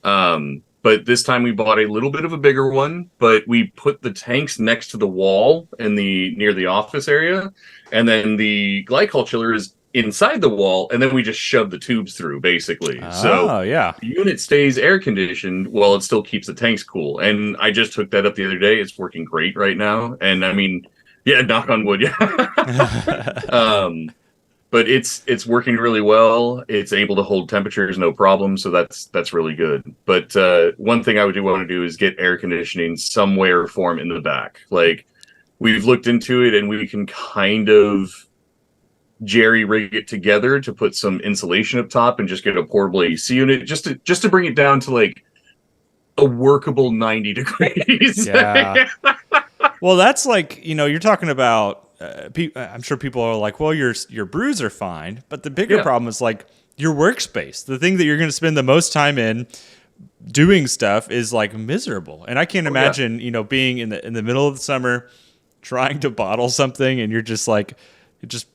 But this time we bought a little bit of a bigger one, but we put the tanks next to the wall near the office area. And then the glycol chiller is inside the wall, and then we just shove the tubes through, basically. So yeah, the unit stays air conditioned while it still keeps the tanks cool. And I just took that up the other day. It's working great right now. And I mean, yeah, knock on wood, yeah. But it's working really well. It's able to hold temperatures no problem, so that's really good. But one thing I would want to do is get air conditioning some way or form in the back. Like, we've looked into it, and we can kind of jerry rig it together to put some insulation up top and just get a portable AC unit just to bring it down to like a workable 90 degrees. Yeah. Well, that's like, you're talking about I'm sure people are like, well, your brews are fine, but the bigger problem is like your workspace. The thing that you're going to spend the most time in doing stuff is like miserable. And I can't imagine, being in the middle of the summer trying to bottle something and you're just like, it just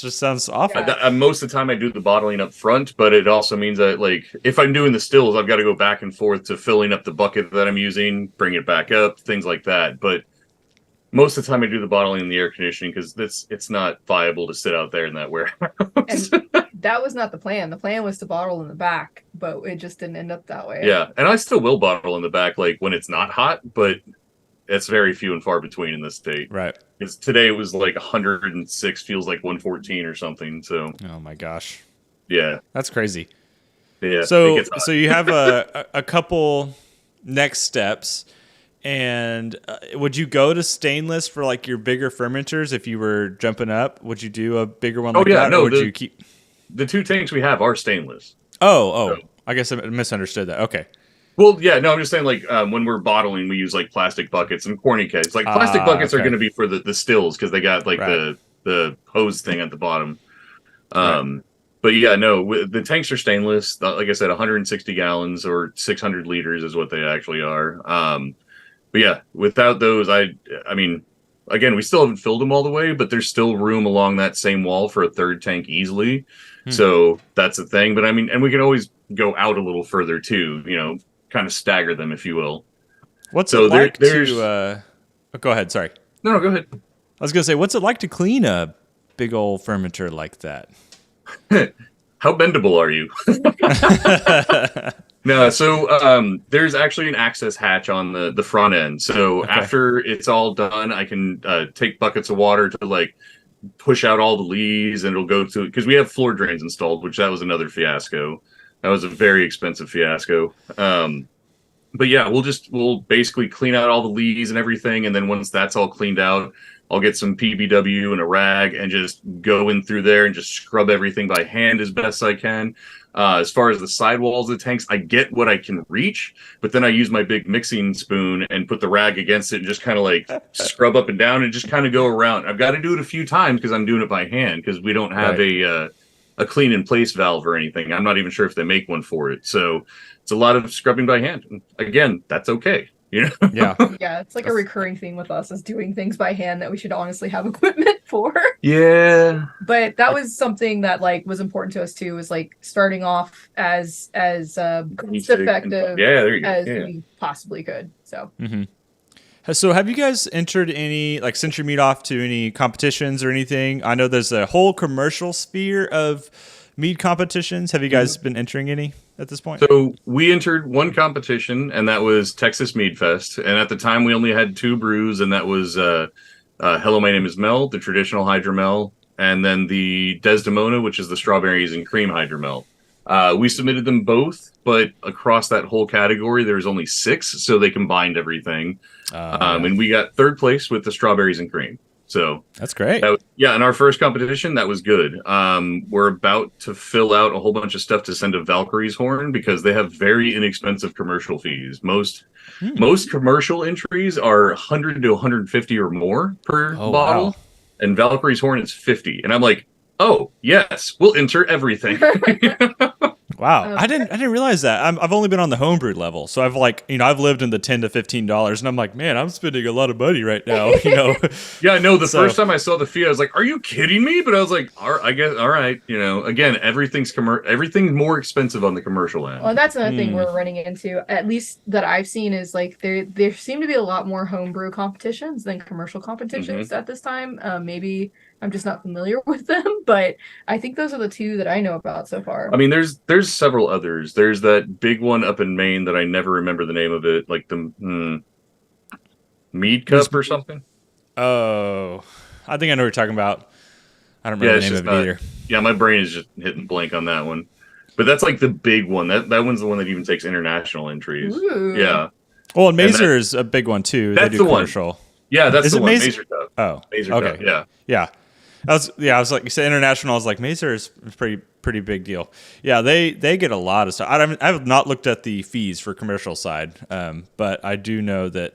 sounds awful. Most of the time I do the bottling up front, but it also means that, like, if I'm doing the stills, I've got to go back and forth to filling up the bucket that I'm using, bring it back up, things like that. But most of the time I do the bottling in the air conditioning because it's not viable to sit out there in that warehouse. And that was not the plan. The plan was to bottle in the back, but it just didn't end up that way. Yeah, and I still will bottle in the back, like, when it's not hot, but it's very few and far between in this state. Right. Because today it was like 106, feels like 114 or something. So. Oh my gosh. Yeah. That's crazy. Yeah. So you have a couple next steps, and would you go to stainless for like your bigger fermenters if you were jumping up? Would you do a bigger one like that? No, or would you keep the two tanks we have are stainless? So. I guess I misunderstood that. Okay. Well, yeah, no, I'm just saying, like, when we're bottling, we use like plastic buckets and corny kegs. Like, plastic buckets are going to be for the stills because they got like the hose thing at the bottom. But yeah, no, the tanks are stainless. Like I said, 160 gallons or 600 liters is what they actually are. But yeah, without those, I mean, again, we still haven't filled them all the way, but there's still room along that same wall for a third tank easily. So that's the thing. But I mean, and we can always go out a little further too, kind of stagger them, if you will. What's it like to go ahead, sorry. No, go ahead. I was gonna say, what's it like to clean a big old fermenter like that? How bendable are you? No, so there's actually an access hatch on the front end. So after it's all done, I can take buckets of water to like push out all the leaves, and it'll go to, because we have floor drains installed, which that was another fiasco. That was a very expensive fiasco. But yeah, we'll basically clean out all the leaves and everything, and then once that's all cleaned out, I'll get some PBW and a rag and just go in through there and just scrub everything by hand as best I can. As far as the sidewalls of the tanks, I get what I can reach, but then I use my big mixing spoon and put the rag against it and just kind of like scrub up and down and just kind of go around. I've got to do it a few times because I'm doing it by hand because we don't have a clean in place valve or anything. I'm not even sure if they make one for it. So it's a lot of scrubbing by hand. Again, that's okay. Yeah. Yeah, it's like a recurring theme with us is doing things by hand that we should honestly have equipment for. Yeah. But that was something that like was important to us too, was like starting off as cost effective as we possibly could. So So have you guys entered any, like, sent your meat off to any competitions or anything? I know there's a whole commercial sphere of mead competitions. Have you guys been entering any at this point? So we entered one competition, and that was Texas Mead Fest. And at the time, we only had 2 brews, and that was Hello, My Name is Mel, the traditional hydromel, and then the Desdemona, which is the strawberries and cream hydromel. We submitted them both, but across that whole category, there was only 6, so they combined everything. And we got 3rd place with the strawberries and cream. So that's great. In our first competition, that was good. We're about to fill out a whole bunch of stuff to send to Valkyrie's Horn because they have very inexpensive commercial fees. Most commercial entries are 100 to 150 or more per bottle, wow. And Valkyrie's Horn is 50. And I'm like, oh yes, we'll enter everything. Wow, I didn't realize that. I've only been on the homebrew level, so I've I've lived in the $10 to $15, and I'm like, man, I'm spending a lot of money right now. Yeah, no. The first time I saw the fee, I was like, are you kidding me? But I was like, I guess, all right. Again, everything's more expensive on the commercial end. Well, that's another thing we're running into, at least that I've seen, is like there seem to be a lot more homebrew competitions than commercial competitions at this time. Maybe I'm just not familiar with them, but I think those are the two that I know about so far. I mean, there's several others. There's that big one up in Maine that I never remember the name of it, like the Mead Cup or something. Oh, I think I know what you're talking about. I don't remember the name of it either. Yeah, my brain is just hitting blank on that one. But that's like the big one. That one's the one that even takes international entries. Ooh. Yeah. Well, and Mazer is a big one too. That's they do the commercial. One. Yeah, that's the one. Mazer Cup. Oh, Mazer okay. Cup. Yeah. Yeah. I was like, you said international. I was like, Mazer is a pretty big deal. Yeah, they get a lot of stuff. I have not looked at the fees for commercial side, but I do know that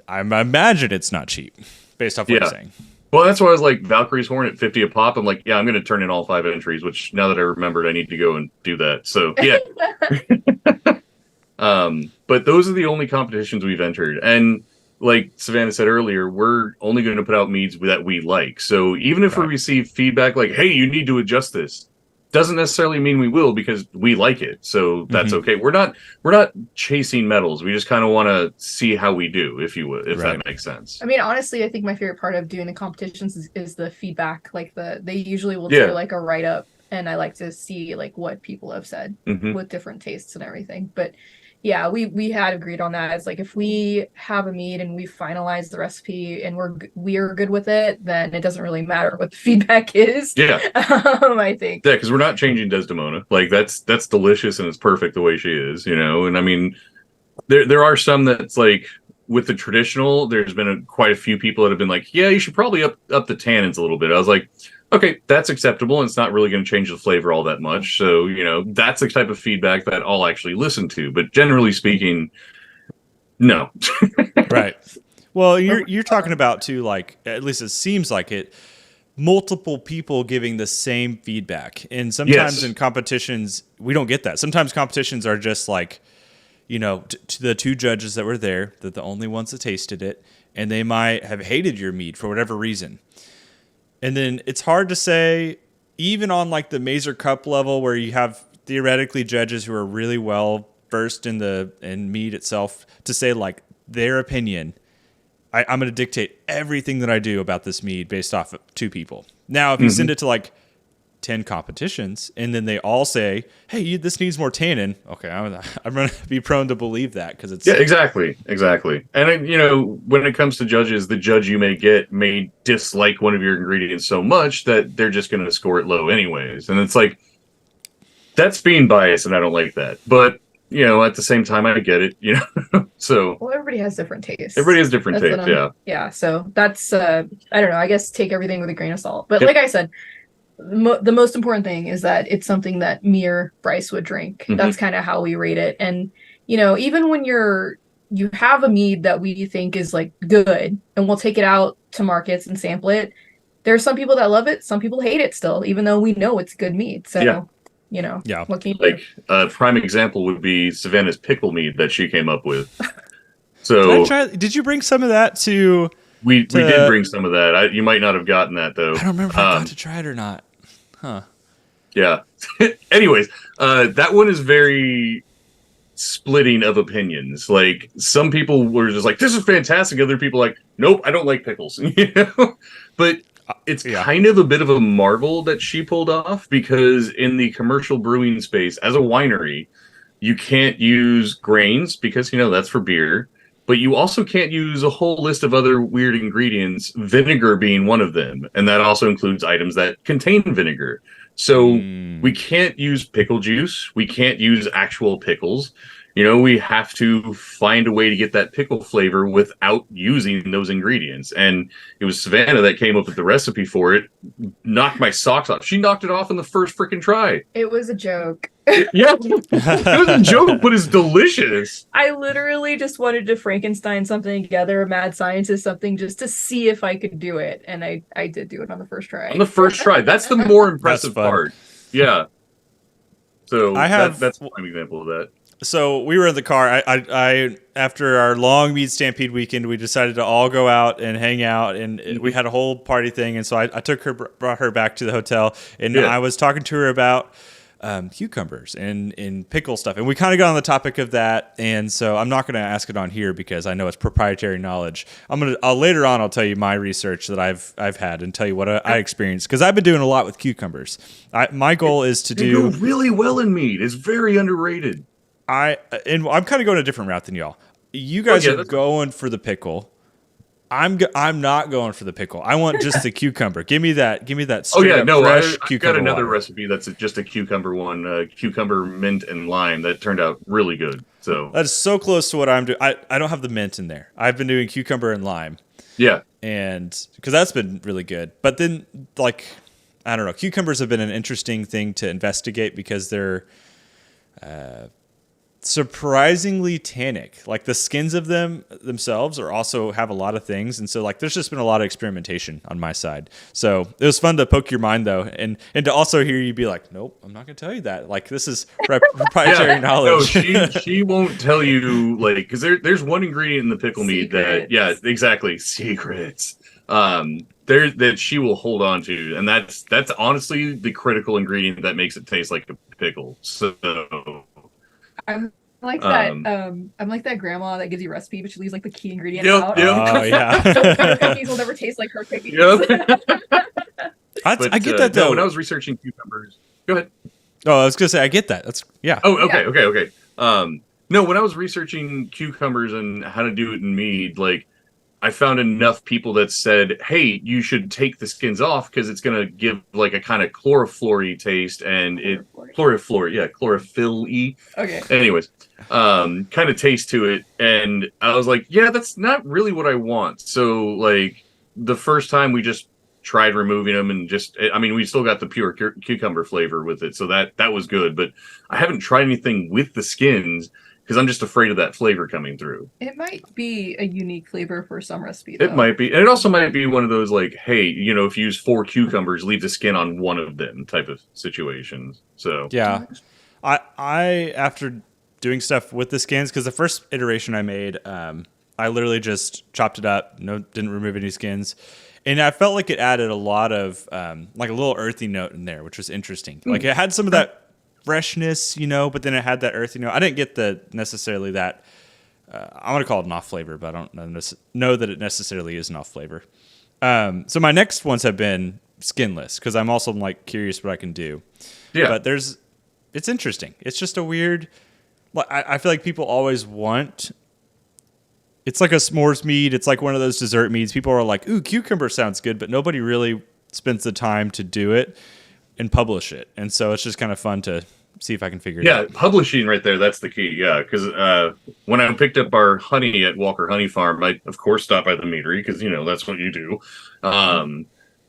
I imagine it's not cheap based off what you're saying. Well, that's why I was like, Valkyrie's Horn at 50 a pop. I'm like, yeah, I'm going to turn in all 5 entries, which now that I remembered, I need to go and do that. So, yeah. But those are the only competitions we've entered. And like Savannah said earlier, we're only going to put out meads that we like. So even if we receive feedback like, hey, you need to adjust this, doesn't necessarily mean we will because we like it. So that's okay. We're not chasing medals. We just kind of want to see how we do, if that makes sense. I mean, honestly, I think my favorite part of doing the competitions is the feedback. Like they usually will do like a write up, and I like to see like what people have said with different tastes and everything. But yeah, we had agreed on that. It's like if we have a mead and we finalize the recipe and we're good with it, then it doesn't really matter what the feedback is. Yeah, I think. Yeah, because we're not changing Desdemona. Like that's delicious and it's perfect the way she is, you know. And I mean, there are some that's like with the traditional. There's been quite a few people that have been like, yeah, you should probably up the tannins a little bit. I was like, okay, that's acceptable, and it's not really going to change the flavor all that much. So, you know, that's the type of feedback that I'll actually listen to. But generally speaking, no. Right. Well, you're talking about too, like, at least it seems like it, multiple people giving the same feedback. And sometimes in competitions, we don't get that. Sometimes competitions are just like, you know, to the 2 judges that were there, they're the only ones that tasted it, and they might have hated your mead for whatever reason. And then it's hard to say, even on like the Mazer Cup level where you have theoretically judges who are really well versed in mead itself, to say like their opinion. I'm going to dictate everything that I do about this mead based off of 2 people. Now, if you send it to like 10 competitions and then they all say, hey, this needs more tannin. Okay, I'm going to be prone to believe that because it's... Yeah, exactly. And, you know, when it comes to judges, the judge you may dislike one of your ingredients so much that they're just going to score it low anyways. And it's like, that's being biased and I don't like that. But, you know, at the same time, I get it, you know? So... Well, everybody has different tastes. Everybody has different tastes, yeah. Yeah, so that's, I don't know, I guess take everything with a grain of salt. But like I said, the most important thing is that it's something that me or Bryce would drink. That's kind of how we rate it. And, you know, even when you have a mead that we think is like good and we'll take it out to markets and sample it, there are some people that love it. Some people hate it still, even though we know it's good mead. So, you know, what can you do? Like a prime example would be Savannah's pickle mead that she came up with. So did you bring some of that to... We did bring some of that. You might not have gotten that, though. I don't remember if I got to try it or not. Huh. Yeah. Anyways, that one is very splitting of opinions. Like, some people were just like, this is fantastic. Other people like, nope, I don't like pickles. You know? But it's kind of a bit of a marvel that she pulled off, because in the commercial brewing space, as a winery, you can't use grains because, you know, that's for beer. But you also can't use a whole list of other weird ingredients, vinegar being one of them. And that also includes items that contain vinegar. So we can't use pickle juice. We can't use actual pickles. You know, we have to find a way to get that pickle flavor without using those ingredients. And it was Savannah that came up with the recipe for it, knocked my socks off. She knocked it off in the first freaking try. It was a joke. Yeah, it was a joke, but it's delicious. I literally just wanted to Frankenstein something together, a mad scientist something, just to see if I could do it. And I did do it on the first try. On the first try. That's the more impressive part. Yeah. So that's one example of that. So we were in the car. I after our long mead stampede weekend, we decided to all go out and hang out, and we had a whole party thing. And so I brought her back to the hotel, and I was talking to her about cucumbers and in pickle stuff. And we kind of got on the topic of that. And so I'm not going to ask it on here because I know it's proprietary knowledge. Later on, I'll tell you my research that I've had and tell you what I experienced, because I've been doing a lot with cucumbers. My goal is to do really well in mead. It's very underrated. I'm kind of going a different route than y'all. You guys are going for the pickle. I'm not going for the pickle. I want just the cucumber. Give me that straight up fresh cucumber. I've got another water. recipe that's just a cucumber one, cucumber, mint, and lime that turned out really good. So that's so close to what I'm doing. I don't have the mint in there. I've been doing cucumber and lime. Yeah. And because that's been really good. But then, like, I don't know, cucumbers have been an interesting thing to investigate because they're surprisingly tannic. Like the skins of them themselves are also have a lot of things, and so like there's just been a lot of experimentation on my side. So it was fun to poke your mind though, and to also hear you be like, nope, I'm not gonna tell you that. Like this is proprietary knowledge. No, she won't tell you, like, because there's one ingredient in the pickle mead that exactly, secrets. That she will hold on to, and that's honestly the critical ingredient that makes it taste like a pickle. So I'm like that. I'm like that grandma that gives you a recipe, but she leaves like the key ingredient out. Yep. Oh yeah. Her cookies will never taste like her cookies. Yep. I get that though. No, when I was researching cucumbers, go ahead. Oh, I was gonna say I get that. That's yeah. Oh, okay, yeah. Okay. No, when I was researching cucumbers and how to do it in mead, like I found enough people that said, "Hey, you should take the skins off because it's gonna give like a kind of chlorophyll-y taste, and chlorophyll-y." Okay. Anyways, kind of taste to it, and I was like, "Yeah, that's not really what I want." So, like the first time we just tried removing them, and we still got the pure cucumber flavor with it, so that was good. But I haven't tried anything with the skins, because I'm just afraid of that flavor coming through. It might be a unique flavor for some recipe, though. It might be. And it also might be one of those, like, hey, if you use 4 cucumbers, leave the skin on one of them type of situations. So yeah. I after doing stuff with the skins, because the first iteration I made, I literally just chopped it up, didn't remove any skins. And I felt like it added a lot of, like a little earthy note in there, which was interesting. Like it had some of that freshness, but then it had that earthy. I didn't get necessarily that. I want to call it an off flavor, but I don't know that it necessarily is an off flavor. So my next ones have been skinless because I'm also like curious what I can do. Yeah, but it's interesting. It's just a weird. I feel like people always want. It's like a s'mores mead. It's like one of those dessert meads. People are like, "Ooh, cucumber sounds good," but nobody really spends the time to do it and publish it. And so it's just kind of fun to see if I can figure it out. Yeah, publishing right there, that's the key. Yeah, because when I picked up our honey at Walker Honey Farm, I, of course, stopped by the meadery because, that's what you do.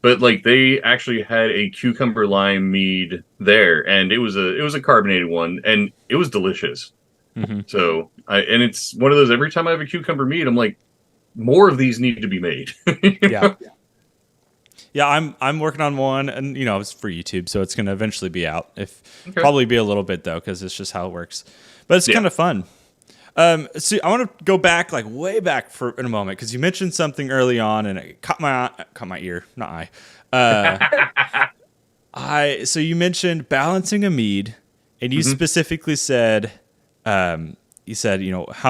But, like, they actually had a cucumber lime mead there, and it was a carbonated one, and it was delicious. Mm-hmm. So, and it's one of those, every time I have a cucumber mead, I'm like, more of these need to be made. Yeah. Yeah, I'm working on one, and it's for YouTube, so it's going to eventually be out. Probably be a little bit though, because it's just how it works. But it's kind of fun. So I want to go back, like way back in a moment, because you mentioned something early on, and it caught my ear, not eye. So you mentioned balancing a mead, and you specifically said, how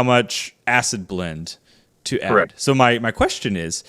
much acid blend to add. Correct. So my question is,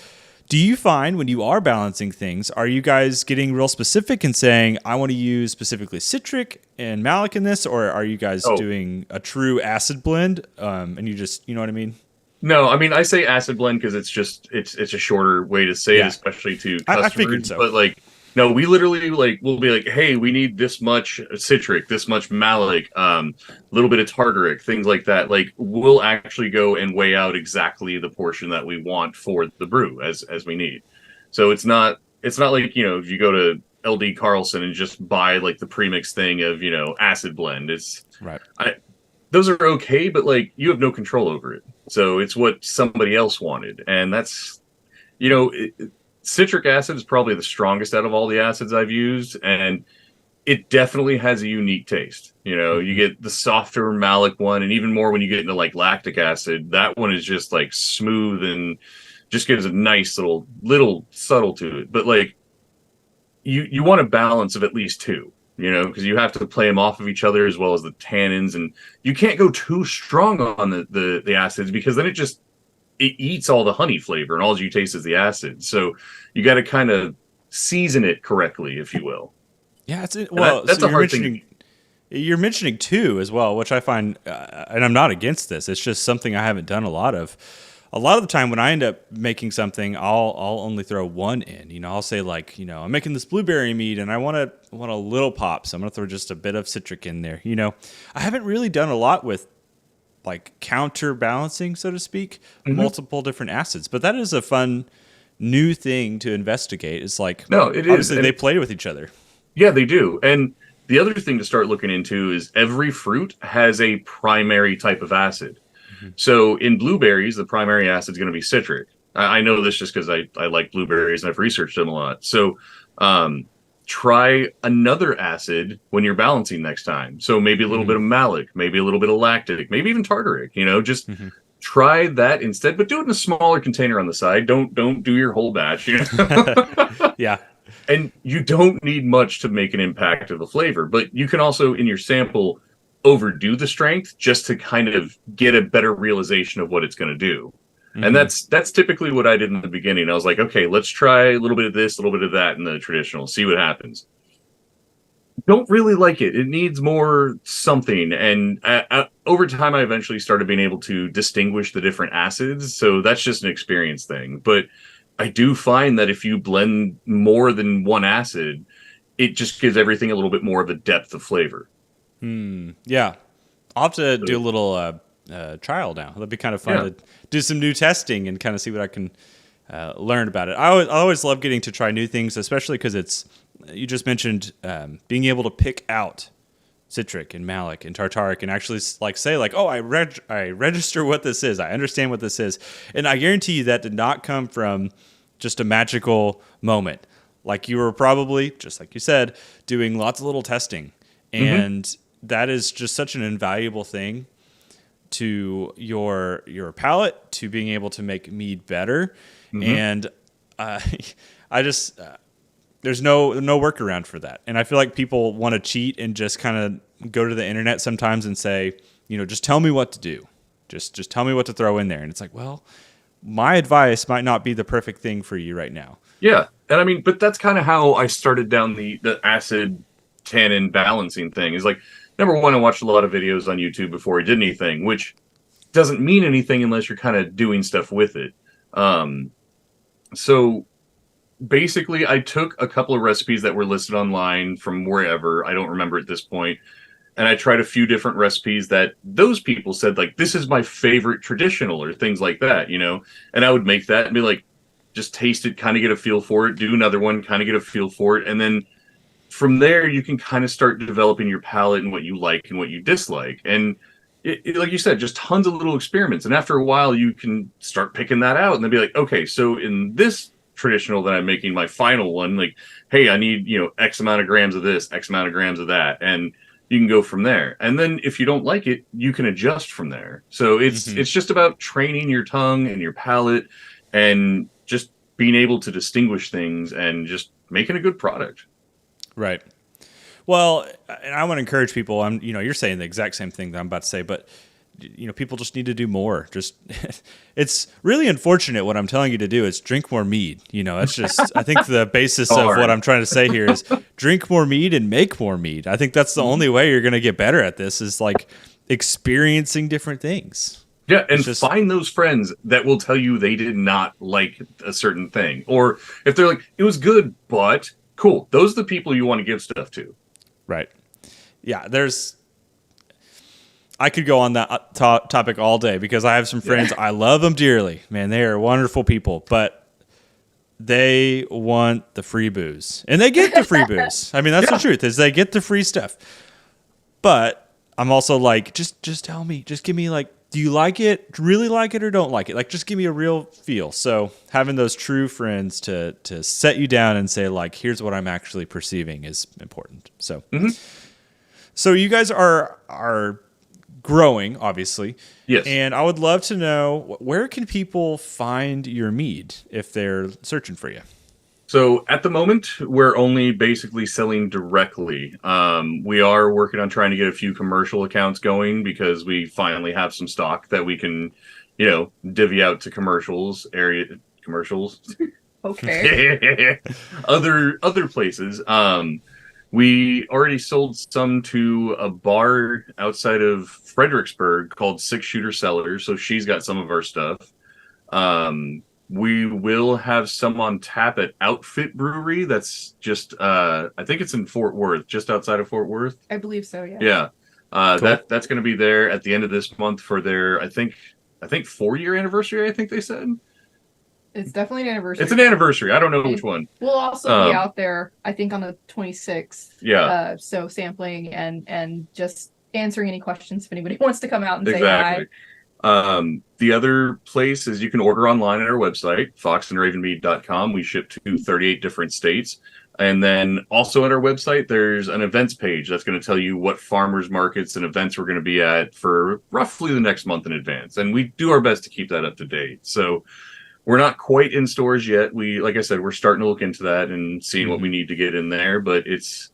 do you find when you are balancing things, are you guys getting real specific and saying, I want to use specifically citric and malic in this, or are you guys doing a true acid blend? And you just, you know what I mean? No, I mean, I say acid blend because it's a shorter way to say it, especially to customers. I figured so. But like, no, we literally we'll be like, hey, we need this much citric, this much malic, a little bit of tartaric, things like that. Like we'll actually go and weigh out exactly the portion that we want for the brew as we need. So it's not like, if you go to LD Carlson and just buy like the premix thing of, acid blend. It's right. Those are okay, but like you have no control over it. So it's what somebody else wanted. And that's, citric acid is probably the strongest out of all the acids I've used, and it definitely has a unique taste. You get the softer malic one, and even more when you get into like lactic acid. That one is just like smooth and just gives a nice little subtle to it. But like you want a balance of at least 2. because you have to play them off of each other as well as the tannins, and you can't go too strong on the acids because then it eats all the honey flavor and all you taste is the acid. So you got to kind of season it correctly, if you will. Yeah, that's a hard thing. You're mentioning two as well, which I find, and I'm not against this. It's just something I haven't done a lot of. A lot of the time when I end up making something, I'll only throw one in. I'll say like, I'm making this blueberry mead and I want a little pop, so I'm gonna throw just a bit of citric in there. I haven't really done a lot with like counterbalancing, so to speak, multiple different acids, but that is a fun new thing to investigate. It's like, no, it obviously is. They play with each other. Yeah, they do. And the other thing to start looking into is every fruit has a primary type of acid. So in blueberries, the primary acid is going to be citric. I know this just because I like blueberries and I've researched them a lot. So try another acid when you're balancing next time. So maybe a little bit of malic, maybe a little bit of lactic, maybe even tartaric. Just try that instead, but do it in a smaller container on the side. Don't do your whole batch. Yeah. And you don't need much to make an impact of the flavor, but you can also in your sample overdo the strength just to kind of get a better realization of what it's going to do. And that's typically what I did in the beginning. I was like, okay, let's try a little bit of this, a little bit of that in the traditional, see what happens. Don't really like it. It needs more something. And over time, I eventually started being able to distinguish the different acids. So that's just an experience thing. But I do find that if you blend more than one acid, it just gives everything a little bit more of a depth of flavor. Yeah. I'll have to do a little trial now. That'd be kind of fun to do some new testing and kind of see what I can learn about it. I always love getting to try new things, especially because you just mentioned being able to pick out citric and malic and tartaric and actually say oh, I register what this is. I understand what this is. And I guarantee you that did not come from just a magical moment. Like you were probably, just like you said, doing lots of little testing. And that is just such an invaluable thing to your palate, to being able to make mead better. And I just there's no workaround for that. And I feel like people want to cheat and just kind of go to the internet sometimes and say, just tell me what to do. Just tell me what to throw in there. And it's like, well, my advice might not be the perfect thing for you right now. Yeah. And I mean, but that's kind of how I started down the acid tannin balancing thing. Is like, number one, I watched a lot of videos on YouTube before I did anything, which doesn't mean anything unless you're kind of doing stuff with it. So basically, I took a couple of recipes that were listed online from wherever, I don't remember at this point, and I tried a few different recipes that those people said, like, this is my favorite traditional or things like that, and I would make that and be like, just taste it, kind of get a feel for it, do another one, kind of get a feel for it, and then from there, you can kind of start developing your palate and what you like and what you dislike. And like you said, just tons of little experiments. And after a while, you can start picking that out and then be like, okay, so in this traditional that I'm making, my final one, like, hey, I need, X amount of grams of this, X amount of grams of that. And you can go from there. And then if you don't like it, you can adjust from there. So it's just about training your tongue and your palate and just being able to distinguish things and just making a good product. Right. Well, and I want to encourage people. You're saying the exact same thing that I'm about to say, but people just need to do more. Just, it's really unfortunate what I'm telling you to do is drink more mead. That's just, I think the basis of what I'm trying to say here is drink more mead and make more mead. I think that's the only way you're going to get better at this is like experiencing different things. Yeah, and find those friends that will tell you they did not like a certain thing. Or if they're like, it was good, but cool. Those are the people you want to give stuff to. Right. Yeah, I could go on that topic all day because I have some friends. I love them dearly. Man, they are wonderful people, but they want the free booze. And they get the free booze. I mean, that's the truth, is they get the free stuff. But I'm also like, just tell me. Just give me like, do you like it, really like it, or don't like it? Like, just give me a real feel. So having those true friends to set you down and say, like, here's what I'm actually perceiving is important. So, so you guys are growing, obviously. Yes. And I would love to know, where can people find your mead if they're searching for you? So at the moment, we're only basically selling directly. We are working on trying to get a few commercial accounts going because we finally have some stock that we can, divvy out to commercials. Okay. Other places. We already sold some to a bar outside of Fredericksburg called Six Shooter Cellars, so she's got some of our stuff. We will have some on tap at Outfit Brewery. That's just I think it's in Fort Worth, just outside of Fort Worth. I believe so, yeah. Yeah. Cool. That's going to be there at the end of this month for their I think 4-year anniversary, I think they said. It's definitely an anniversary. It's an anniversary. I don't know which one. We'll also be out there, I think, on the 26th. Yeah. So sampling and just answering any questions if anybody wants to come out and say hi. The other place is you can order online at our website, foxandravenmead.com. We ship to 38 different states. And then also at our website, there's an events page that's going to tell you what farmers markets and events we're going to be at for roughly the next month in advance. And we do our best to keep that up to date. So we're not quite in stores yet. Like I said, we're starting to look into that and seeing what we need to get in there, but it's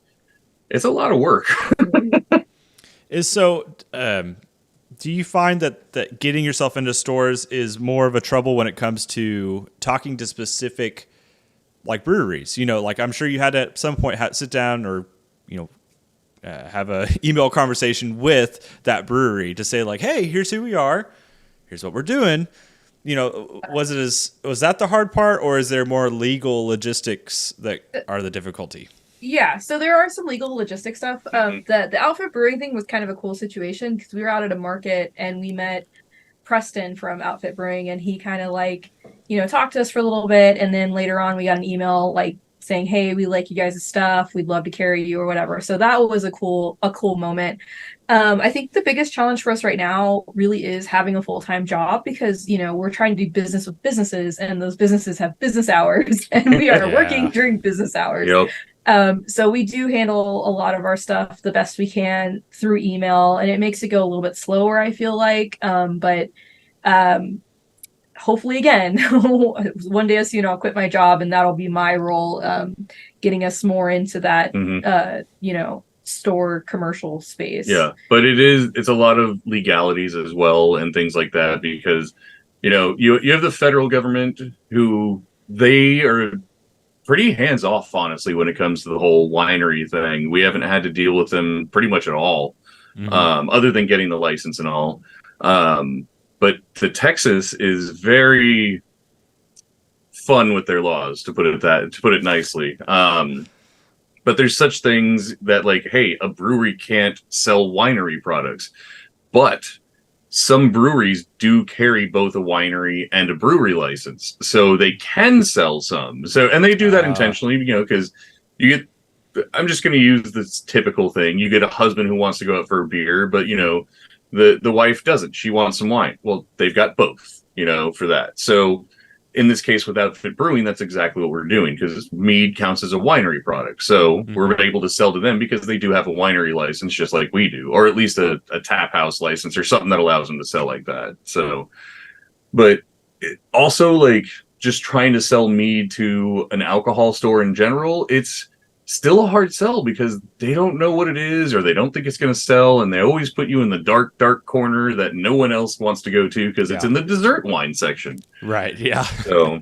a lot of work. Do you find that getting yourself into stores is more of a trouble when it comes to talking to specific like breweries? Like I'm sure you had to at some point sit down or, have a email conversation with that brewery to say like, hey, here's who we are. Here's what we're doing. Was that the hard part, or is there more legal logistics that are the difficulty? Yeah, so there are some legal logistic stuff. The Outfit Brewing thing was kind of a cool situation because we were out at a market and we met Preston from Outfit Brewing, and he kind of talked to us for a little bit, and then later on we got an email saying, hey, we like you guys' stuff, we'd love to carry you or whatever. So that was a cool moment. I think the biggest challenge for us right now really is having a full-time job because, we're trying to do business with businesses, and those businesses have business hours and we are working during business hours. Yep. So we do handle a lot of our stuff the best we can through email, and it makes it go a little bit slower, I feel like. But hopefully again, one day soon I'll quit my job and that'll be my role, getting us more into that, store commercial space. Yeah, but it's a lot of legalities as well and things like that because, you have the federal government who they are pretty hands off, honestly, when it comes to the whole winery thing. We haven't had to deal with them pretty much at all, other than getting the license and all. But the Texas is very fun with their laws, to put it nicely. But there's such things that hey, a brewery can't sell winery products, but some breweries do carry both a winery and a brewery license, so they can sell some. So, and they do that intentionally, because you get, I'm just going to use this typical thing. You get a husband who wants to go out for a beer, but the wife doesn't. She wants some wine. Well, they've got both, for that. So in this case with Outfit Brewing, that's exactly what we're doing because mead counts as a winery product. So we're able to sell to them because they do have a winery license just like we do, or at least a tap house license or something that allows them to sell like that. So, but also just trying to sell mead to an alcohol store in general, it's still a hard sell because they don't know what it is or they don't think it's going to sell, and they always put you in the dark corner that no one else wants to go to because it's in the dessert wine section. Right. Yeah. So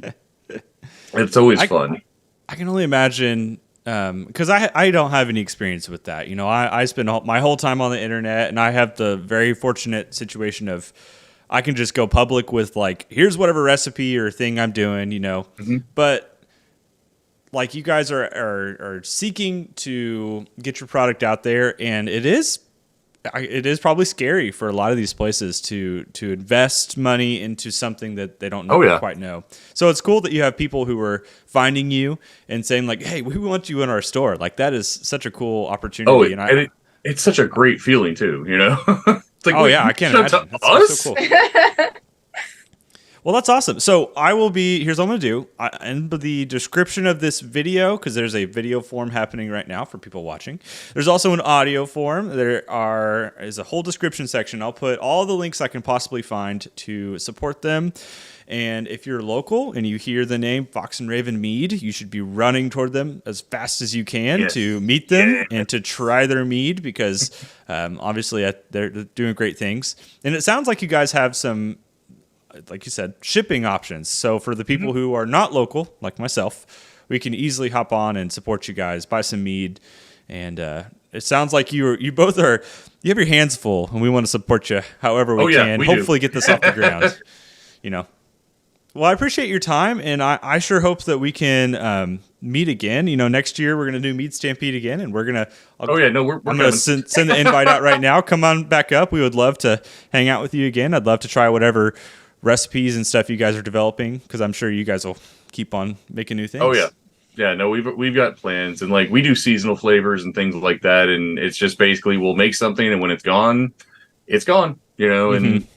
it's always fun. I can only imagine because I don't have any experience with that. I spend my whole time on the internet, and I have the very fortunate situation of I can just go public with here's whatever recipe or thing I'm doing, but you guys are seeking to get your product out there, and it is probably scary for a lot of these places to invest money into something that they don't quite know. So it's cool that you have people who are finding you and saying hey, we want you in our store. That is such a cool opportunity. It's such a great feeling too, It's I can't imagine. That's so cool. Well, that's awesome. So here's what I'm going to do. In the description of this video, because there's a video form happening right now for people watching. There's also an audio form. There is a whole description section. I'll put all the links I can possibly find to support them. And if you're local and you hear the name Fox and Raven Mead, you should be running toward them as fast as you can to meet them and to try their mead, because obviously they're doing great things. And it sounds like you guys have some, like you said, shipping options. So for the people who are not local, like myself, we can easily hop on and support you guys, buy some mead. And it sounds like you have your hands full, and we want to support you however we can. Hopefully get this off the ground, Well, I appreciate your time, and I sure hope that we can meet again. Next year we're going to do Mead Stampede again, and we're going to... I'm going to send the invite out right now. Come on back up. We would love to hang out with you again. I'd love to try whatever recipes and stuff you guys are developing, because I'm sure you guys will keep on making new things. Oh, yeah. Yeah, no, we've got plans, and we do seasonal flavors and things like that, and it's just basically we'll make something, and when it's gone, and...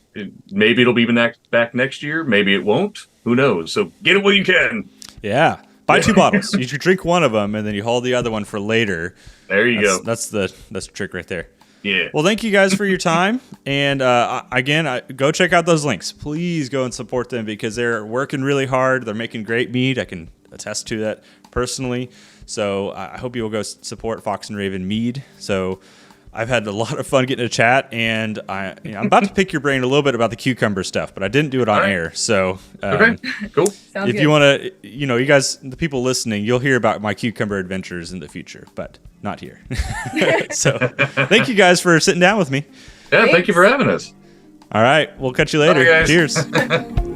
Maybe it'll be back next year. Maybe it won't. Who knows? So get it while you can. Yeah. Buy 2 bottles. You should drink one of them, and then you hold the other one for later. There you go. That's the trick right there. Yeah. Well, thank you guys for your time. And again, go check out those links. Please go and support them, because they're working really hard. They're making great mead. I can attest to that personally. So I hope you will go support Fox and Raven Mead. So I've had a lot of fun getting to chat, and I'm about to pick your brain a little bit about the cucumber stuff, but I didn't do it on air. So, okay, cool. If you want to, you guys, the people listening, you'll hear about my cucumber adventures in the future, but not here. So, thank you guys for sitting down with me. Yeah, thank you for having us. All right, we'll catch you later. Bye, guys. Cheers.